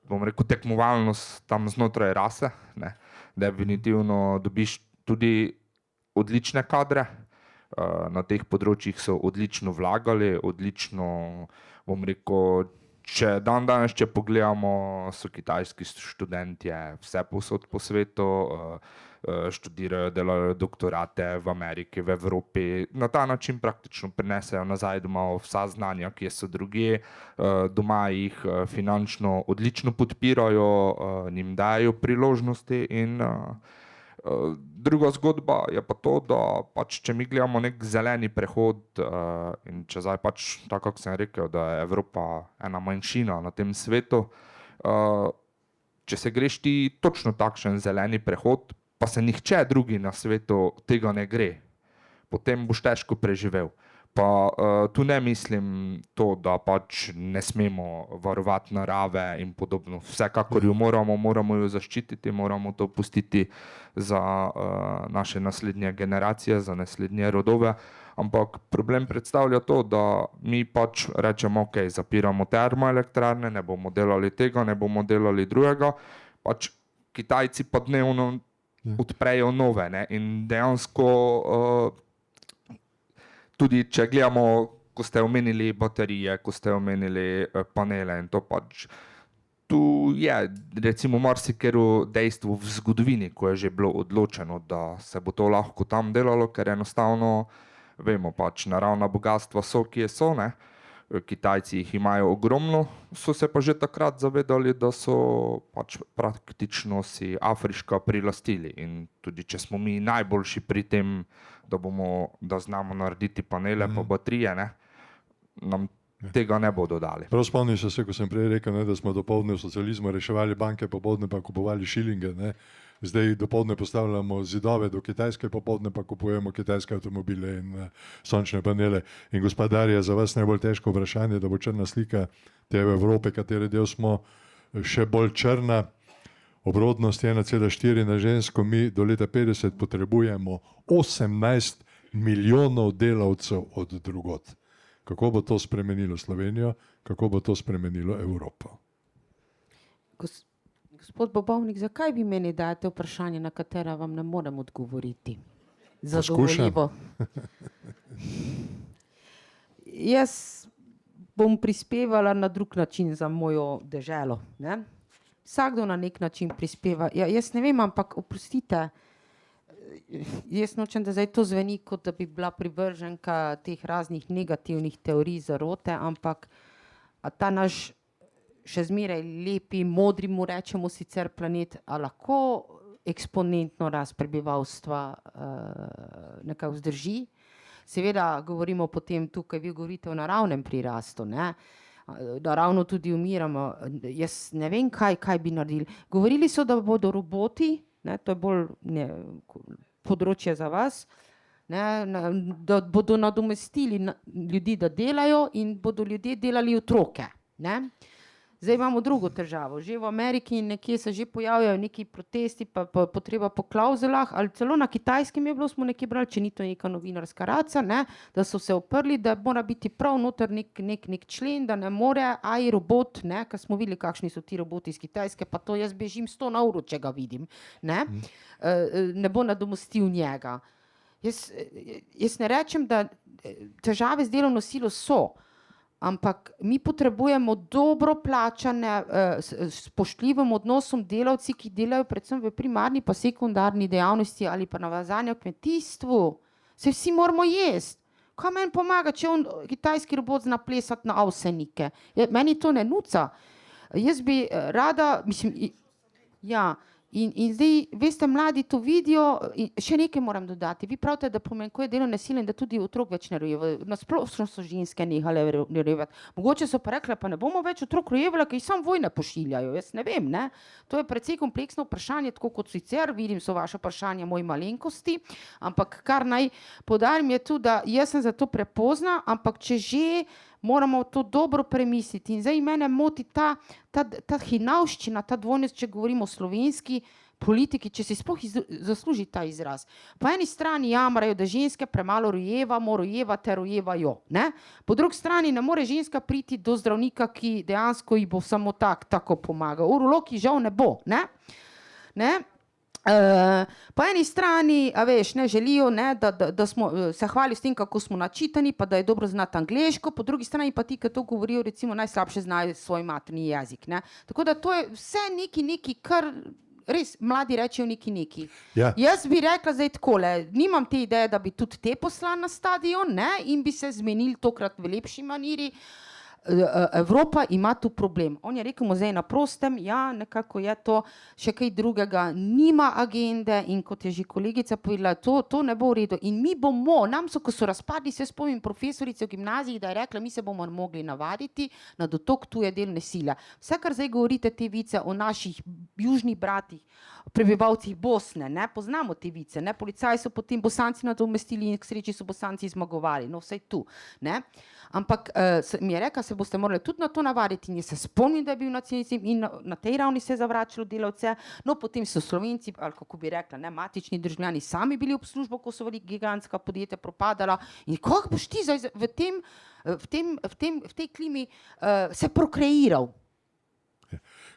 bom rekel, tekmovalnost tam znotraj rase, ne? Definitivno dobiš tudi odlične kadre, na teh področjih so odlično vlagali, odlično, bom rekel, danes, če pogledamo, so kitajski študentje vse povsod po svetu, študirajo, delajo doktorate v Ameriki, v Evropi, na ta način praktično prinesejo nazaj doma vsa znanja, ki so drugje, doma jih finančno odlično podpirajo, njim dajo priložnosti in druga zgodba je pa to, da pač, če mi gledamo nek zeleni prehod in če zdaj pač, tako kako sem rekel, da je Evropa ena manjšina na tem svetu, če se greš ti točno takšen zeleni prehod, pa se nihče drugi na svetu tega ne gre, potem boš težko preživel. Pa tu ne mislim to, da pač ne smemo varovati narave in podobno. Vsekakor jo moramo jo zaščititi, moramo to pustiti za naše naslednje generacije, za naslednje rodove. Ampak problem predstavlja to, da mi pač rečemo, ok, zapiramo termoelektrarne, ne bomo delali tega, ne bomo delali drugega. Pač Kitajci pa dnevno odprejo nove, ne? In dejansko tudi če gledamo, ko ste omenili baterije, ko ste omenili panele in to pač, tu je recimo marsikero dejstvo v zgodovini, ko je že bilo odločeno, da se bo to lahko tam delalo, ker enostavno vemo pač naravna bogatstva so, kje so, ne. Kitajci jih imajo ogromno, so se pa že takrat zavedali, da so pač praktično si Afriška prilastili in tudi če smo mi najboljši pri tem, da znamo narediti panele pa baterije, ne, nam tega ne bodo dali. Prav spomnim se, ko sem prej rekel, ne, da smo dopoldne v socializmu reševali banke, popoldne pa kupovali šilinge. Ne. Zdaj dopoldne postavljamo zidove do Kitajske, popoldne pa kupujemo kitajske avtomobile in sončne panele. In gospod Darja, za vas najbolj težko vprašanje, da bo črna slika te Evrope, katere del smo, še bolj črna. Obrodnost 1,4 na žensko, mi do leta 50 potrebujemo 18 milijonov delavcev od drugod. Kako bo to spremenilo Slovenijo, kako bo to spremenilo Evropo? Gospod Bobovnik, zakaj vi meni dajete vprašanje, na katera vam ne morem odgovoriti? Zadovoljivo. Jaz bom prispevala na drug način za mojo deželo, ne? Vsakdo na nek način prispeva. Ja, jaz ne vem, ampak oprostite, jaz nočem, da zdaj to zveni, kot da bi bila privrženka teh raznih negativnih teorij zarote, ampak ta naš še zmeraj lepi, modri mu rečemo sicer planet, a lahko eksponentno rast prebivalstva nekako vzdrži. Seveda govorimo potem tukaj, vi govorite o naravnem prirastu, ne? Naravno tudi umiramo. Jaz ne vem, kaj bi naredili. Govorili so, da bodo roboti, ne, to je bolj področje za vas, ne, da bodo nadomestili ljudi, da delajo in bodo ljudje delali otroke, ne. Zdaj imamo drugo težavo. Že v Ameriki nekje se že pojavljajo neki protesti, pa potreba po klauzulah, ali celo na Kitajskem je bilo, smo nekje brali, če ni to neka novinarska raca, ne, da so se oprli, da mora biti prav noter nek člen, da ne more AI robot, ne, ker smo videli, kakšni so ti roboti iz Kitajske, pa to jaz bežim 100 na uro, če ga vidim, ne, ne bo nadomestil njega. Jaz ne rečem, da težave z delovno silo so, ampak mi potrebujemo dobro plačane, spoštljivim odnosom delavci, ki delajo predvsem v primarni pa sekundarni dejavnosti ali pa navezanju v kmetijstvu. Saj vsi moramo jesti. Kaj meni pomaga, če on kitajski robot zna plesati na avsenike? Meni to ne nuca. Jaz bi rada, mislim, ja, in zdaj, veste, mladi to vidijo, in še nekaj moram dodati. Vi pravite, da pomanjkuje delovne sile in da tudi otrok več ne rojevajo. Nasplošno so ženske nehale rojevati. Mogoče so pa rekle, pa ne bomo več otrok rojevale, ker jih samo vojne pošiljajo. Jaz ne vem, ne. To je precej kompleksno vprašanje, tako kot sicer, vidim, so vaše vprašanja moji malenkosti, ampak kar naj poudarim je tu, da jaz sem za to prepozna, ampak če že moramo to dobro premisliti. In zdaj mene moti ta hinavščina, ta dvojnost, če govorimo o slovenski politiki, če si sploh zasluži ta izraz. Po eni strani jamrajo, da ženske premalo rojevamo, rojevate, rojevajo, ne? Po drugi strani ne more ženska priti do zdravnika, ki dejansko ji bo samo tako pomagal. Urolog ji žal ne bo, ne? Po eni strani, a veš, ne želijo, ne, da smo se hvalijo s tem, kako smo načitani, pa da je dobro znati angleško, po drugi strani pa ti, ki to govorijo, recimo najslabše znajo svoj materni jezik, ne. Tako da to je vse neki, kar res mladi rečejo neki. Ja. Jaz bi rekla zdaj takole, nimam te ideje, da bi tudi te poslali na stadion, ne, in bi se zmenili tokrat v lepši maniri. Evropa ima tu problem. On je rekel, muzej na prostem, ja, nekako je to še kaj drugega, nima agende in kot je že kolegica povedala, to ne bo v redu. In mi bomo, ko so razpadli, se spomnim profesorice v gimnaziji, da je rekla, mi se bomo mogli navaditi na dotok tuje delovne sile. Vse, kar zdaj govorite te vice o naših južnih bratih, prebivalcih Bosne, ne, poznamo te vice, ne, policaji so potem Bosanci nadomestili in k sreči so Bosanci zmagovali, no vsaj tu, ne. Ampak mi je rekla, se boste morali tudi na to navaditi in jaz se spomnim, da je bil nacionalizem in na tej ravni se je zavračalo delavce, no potem so Slovenci, ali kako bi rekla, ne, matični državljani sami bili ob službo, ko so gigantska podjetja propadala in kako boš ti zdaj v tej klimi se prokreiral?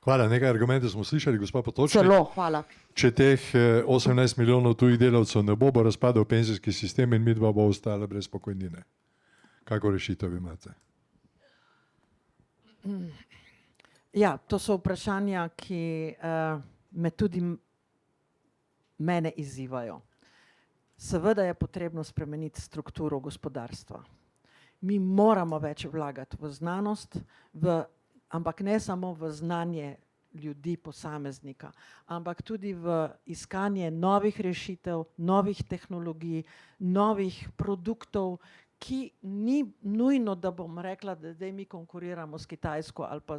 Hvala, nekaj argumentov smo slišali, gospa Potočnik. Celo, hvala. Če teh 18 milijonov tujih delavcev ne bo razpadel penzijski sistem in midva bo ostala brez pokojnine. Kako rešitev imate? Ja, to so vprašanja, ki me tudi mene izzivajo. Seveda je potrebno spremeniti strukturo gospodarstva. Mi moramo več vlagati v znanost, ampak ne samo v znanje ljudi, posameznika, ampak tudi v iskanje novih rešitev, novih tehnologij, novih produktov, ki ni nujno, da bom rekla, da zdaj mi konkuriramo s Kitajsko ali pa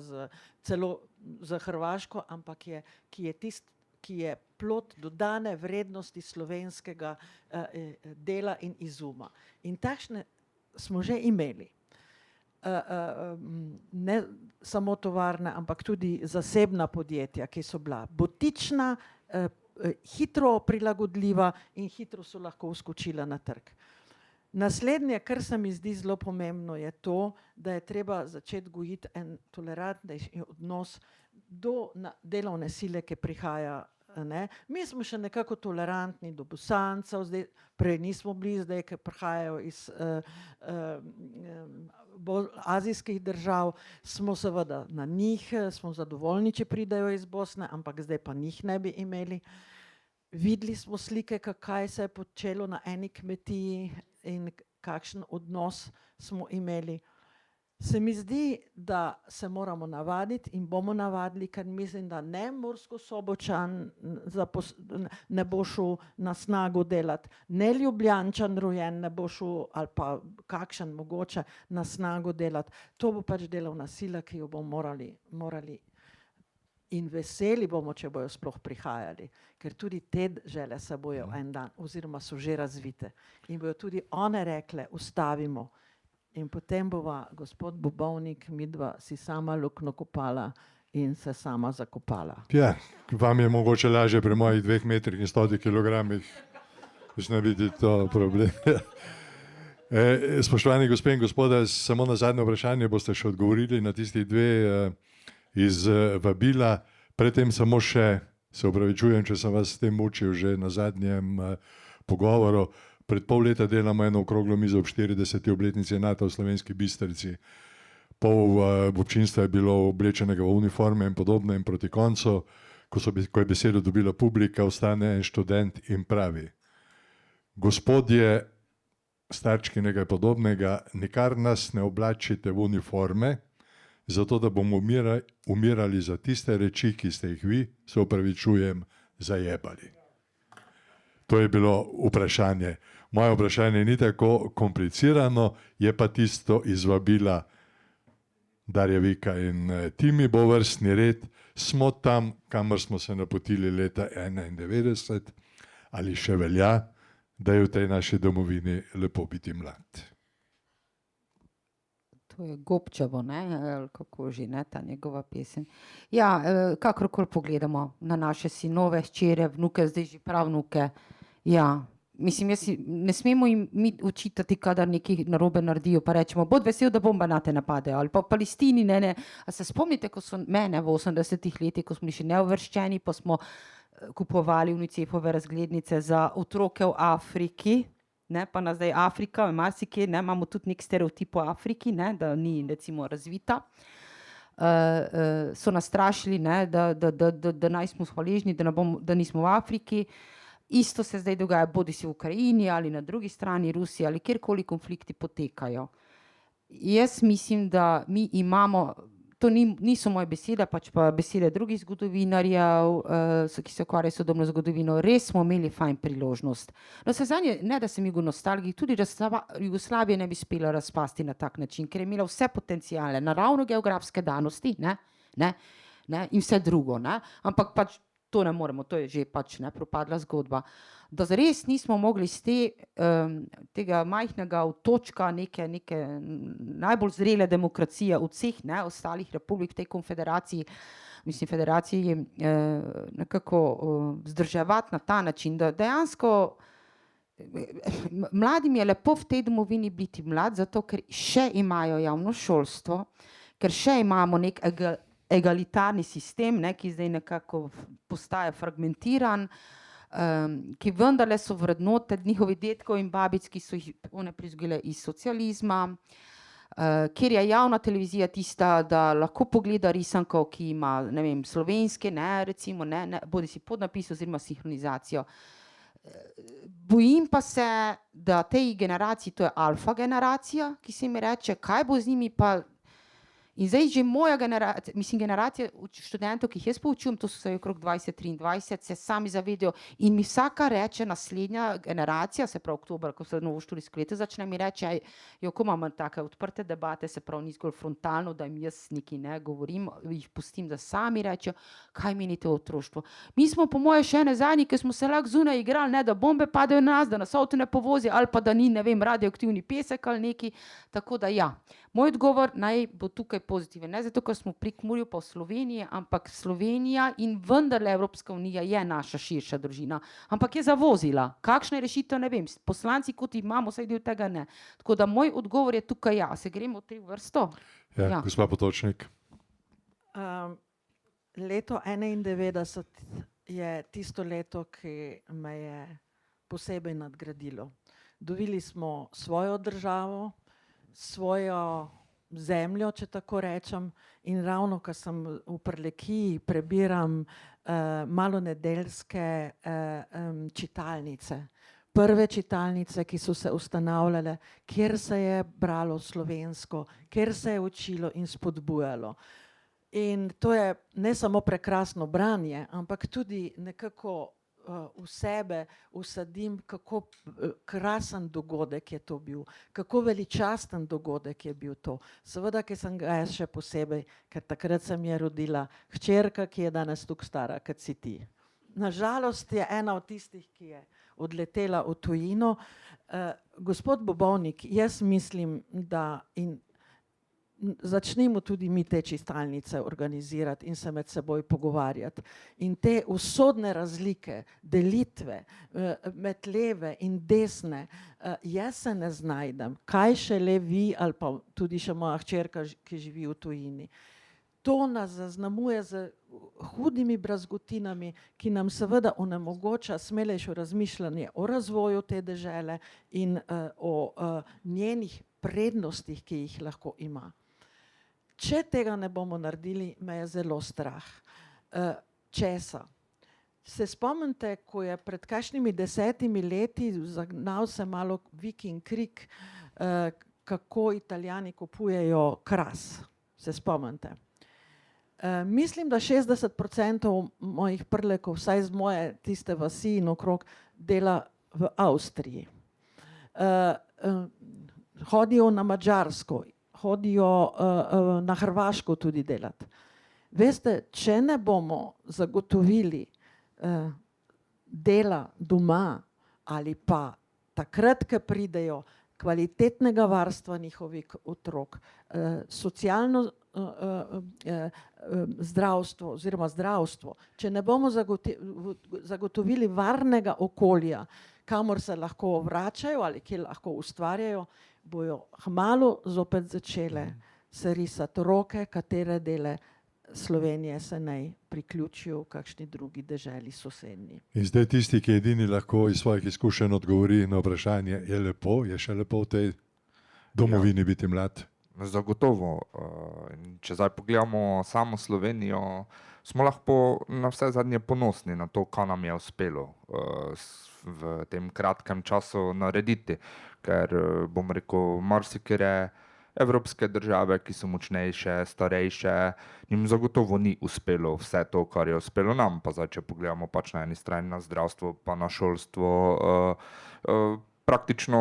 celo z Hrvaško, ampak ki je plod dodane vrednosti slovenskega dela in izuma. In takšne smo že imeli. Ne samo tovarne, ampak tudi zasebna podjetja, ki so bila butična, hitro prilagodljiva in hitro so lahko vskočila na trg. Naslednje, kar se mi zdi zelo pomembno, je to, da je treba začeti gojiti en tolerantnejši odnos do delovne sile, ki prihaja. Ne? Mi smo še nekako tolerantni do Bosancev, prej nismo bili, zdaj, ki prihajajo iz azijskih držav, smo seveda na njih, smo zadovoljni, če pridajo iz Bosne, ampak zdaj pa njih ne bi imeli. Videli smo slike, kaj se je počelo na eni kmetiji in kakšen odnos smo imeli. Se mi zdi, da se moramo navaditi in bomo navadili, ker mislim, da ne Mursko-Sobočan ne bo šel na snago delati, ne Ljubljančan rojen ne bo šel ali pa kakšen mogoče na snago delati. To bo pač delovna sila, ki jo bomo morali in veseli bomo, če bojo sploh prihajali, ker tudi te žele se bojo en dan oziroma so že razvite in bojo tudi one rekle, ustavimo. In potem bova gospod Bobovnik, midva si sama luknjo kopala in se sama zakopala. Ja, vam je mogoče lažje pri mojih 2 metrih in 100 kilogramih. Ne vidi to problem. Spoštovani gospe in gospoda, samo na zadnje vprašanje boste še odgovorili na tisti 2 iz vabila. Predtem samo še, se opravičujem, če sem vas s tem mučil že na zadnjem pogovoru. Pred pol leta delamo eno okroglo mizo ob 40. obletnici NATO v Slovenski Bistrici. Pol občinstva je bilo oblečenega v uniforme in podobno in proti koncu, ko je besedo dobila publika, ostane en študent in pravi: gospodje, starčki nekaj podobnega, nikar nas ne oblačite v uniforme, zato da bomo umirali za tiste reči, ki ste jih vi, se opravičujem, zajebali. To je bilo vprašanje. Moje vprašanje ni tako komplicirano, je pa tisto iz vabila Darja Vika in Timi bo vrstni red. Smo tam, kamor smo se napotili leta 1991, ali še velja, da je v tej naši domovini lepo biti mlad. To je Gobčevo, ne, kako že, ne, ta njegova pesem. Ja, kakorkoli pogledamo na naše sinove, hčere, vnuke, zdaj že pravnuke, ja, mislim, ne smemo jim mi očitati, kadar nekaj narobe naredijo, pa rečemo, bod vesel, da bomba na te napadejo, ali pa v Palestini, ne. A se spomnite, ko so mene v 80-ih letih, ko smo še neuvrščeni, pa smo kupovali UNICEF-ove razglednice za otroke v Afriki, ne, pa nas zdaj Afrika, marsikje, ne, imamo tudi nek stereotip o Afriki, ne, da ni recimo razvita. So nas strašili, ne, da naj smo hvaležni, da nismo v Afriki. Isto se zdaj dogaja, bodi si v Ukrajini ali na drugi strani Rusiji ali kjerkoli konflikti potekajo. jaz mislim, da mi imamo, to niso moje besede, pač pa besede drugih zgodovinarjev, ki se ukvarjajo s sodobno zgodovino, res smo imeli fajn priložnost. No, se zanje, ne da sem nostalgik, tudi da Jugoslavija ne bi spela razpasti na tak način, ker je imela vse potencijale, naravno geografske danosti, ne, in vse drugo, ne, ampak pač to ne moremo, to je že pač propadla zgodba. Da zares nismo mogli iz tega majhnega otočka neke najbolj zrele demokracije od vseh ostalih republik v tej konfederaciji, mislim federaciji, nekako vzdrževati na ta način, da dejansko mladim je lepo v tej domovini biti mlad, zato ker še imajo javno šolstvo, ker še imamo nek egalitarni sistem, ki zdaj nekako postaja fragmentiran, ki vendarle so vrednote njihovih dedkov in babic, ki so jih one prizgojile iz socializma, kjer je javna televizija tista, da lahko pogleda risanko, ki ima, ne vem, slovenske, recimo, bodisi podnapis oziroma sinhronizacijo. Bojim pa se, da tej generaciji, to je alfa generacija, ki se mi reče, kaj bo z njimi pa. In zdaj že moja generacija, mislim generacija študentov, ki jih jaz poučujem, to so se okrog 20-23, se sami zavedajo in mi vsaka reče, naslednja generacija, se pravi oktober, ko se novo študijsko leto začne, mi reče, ko imamo take odprte debate, se pravi ni zgolj frontalno, da jim jaz nekaj ne govorim, jih pustim, da sami rečejo, kaj menite o otroštvu. Mi smo po moje še ene zadnji, ki smo se lahko zunaj igrali, da bombe padajo na nas, da nas avto ne povozi ali pa da ni, ne vem, radioaktivni pesek ali neki, tako da ja. Moj odgovor naj bo tukaj pozitiven, ne zato, ker smo v Prekmurju pa v Sloveniji, ampak Slovenija in vendarle Evropska unija je naša širša družina, ampak je zavozila. Kakšna je rešitev, ne vem, poslanci, kot imamo, vsaj del tega ne. Tako da moj odgovor je tukaj ja, se gremo v tej vrsto. Ja. Gospa Potočnik. Leto 91 je tisto leto, ki me je posebej nadgradilo. Dobili smo svojo državo, svojo zemljo, če tako rečem, in ravno, ko sem v Prlekiji prebiram malonedeljske čitalnice. Prve čitalnice, ki so se ustanavljale, kjer se je bralo slovensko, kjer se je učilo in spodbujalo. In to je ne samo prekrasno branje, ampak tudi nekako v sebe usadim, kako krasen dogodek je to bil, kako veličasten dogodek je bil to. Seveda, ker sem ga jaz še posebej, ker takrat se mi je rodila hčerka, ki je danes tukaj stara, kot si ti. Nažalost je ena od tistih, ki je odletela v tujino. Gospod Bobovnik, jaz mislim, da začnimo tudi mi te čitalnice organizirati in se med seboj pogovarjati. In te usodne razlike, delitve med leve in desne, jaz se ne znajdem, kaj šele vi ali pa tudi še moja hčerka, ki živi v tujini. To nas zaznamuje z hudimi brazgotinami, ki nam seveda onemogoča smelejše razmišljanje o razvoju te dežele in o njenih prednostih, ki jih lahko ima. Če tega ne bomo naredili, me je zelo strah. Česa? Se spomnite, ko je pred kakšnimi 10 leti zagnal se malo vik in krik, kako Italijani kupujejo kras? Se spomnite? Mislim, da 60% mojih prlekov, vsaj z moje tiste vasi in okrog, dela v Avstriji. Hodijo na Madžarsko, hodijo na Hrvaško tudi delati. Veste, če ne bomo zagotovili dela doma ali pa takrat, ko pridejo, kvalitetnega varstva njihovih otrok, socialno zdravstvo oziroma zdravstvo, če ne bomo zagotovili varnega okolja, kamor se lahko vračajo ali kjer lahko ustvarjajo, bojo kmalu zopet začele se risati roke, katere dele Slovenije se naj priključijo v kakšni drugi deželi sosednji. In zdaj tisti, ki edini lahko iz svojih izkušenj odgovori na vprašanje, je lepo, je še lepo v tej domovini biti mlad? Zagotovo. Če zdaj pogledamo samo Slovenijo, smo lahko na vse zadnje ponosni na to, kaj nam je uspelo v tem kratkem času narediti. Ker bom rekel, marsikere Evropske države, ki so močnejše, starejše, jim zagotovo ni uspelo vse to, kar je uspelo nam. Pa zdaj, če pogledamo pač na eni strani na zdravstvo, pa na šolstvo, praktično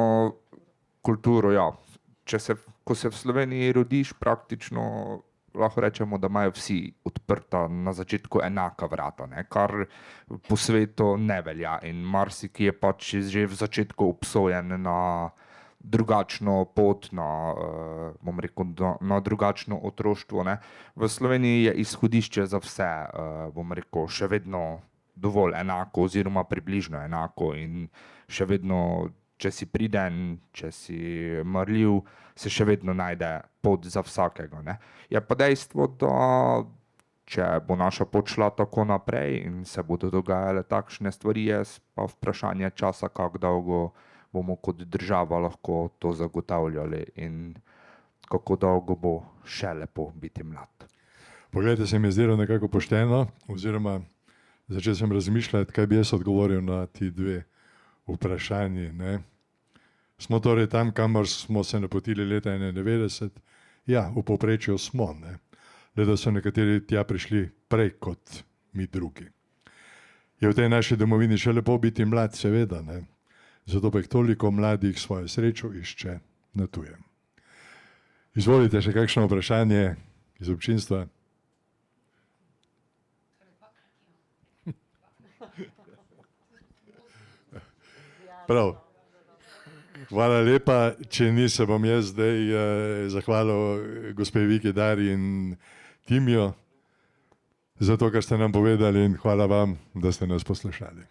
kulturo, ja. Ko se v Sloveniji rodiš, praktično lahko rečemo, da imajo vsi odprta na začetku enaka vrata, ne? Kar po svetu ne velja in marsikje je pač že v začetku obsojen na drugačno pot, bom rekel, na drugačno otroštvo, ne. V Sloveniji je izhodišče za vse, bom rekel, še vedno dovolj enako oziroma približno enako in še vedno, če si priden, če si marljiv, se še vedno najde pot za vsakega, ne. Je pa dejstvo, da če bo naša pot šla tako naprej in se bodo dogajale takšne stvari, je pa vprašanje časa, kako dolgo bomo kot država lahko to zagotavljali in kako dolgo bo še lepo biti mlad. Poglejte, se mi je zdelo nekako pošteno, oziroma začel sem razmišljati, kaj bi jaz odgovoril na ti dve vprašanji, ne. Smo torej tam, kamor smo se napotili leta 91? Ja, v povprečju smo, ne. Le da so nekateri tja prišli prej kot mi drugi. Je v tej naši domovini še lepo biti mlad, seveda, ne. Zato pa jih toliko mladih svojo srečo išče na tujem. Izvolite, še kakšno vprašanje iz občinstva? Prav. Hvala lepa, če ni, se bom jaz zdaj zahvalil gospe Viki, Dari in Timiju za to, kar ste nam povedali in hvala vam, da ste nas poslušali.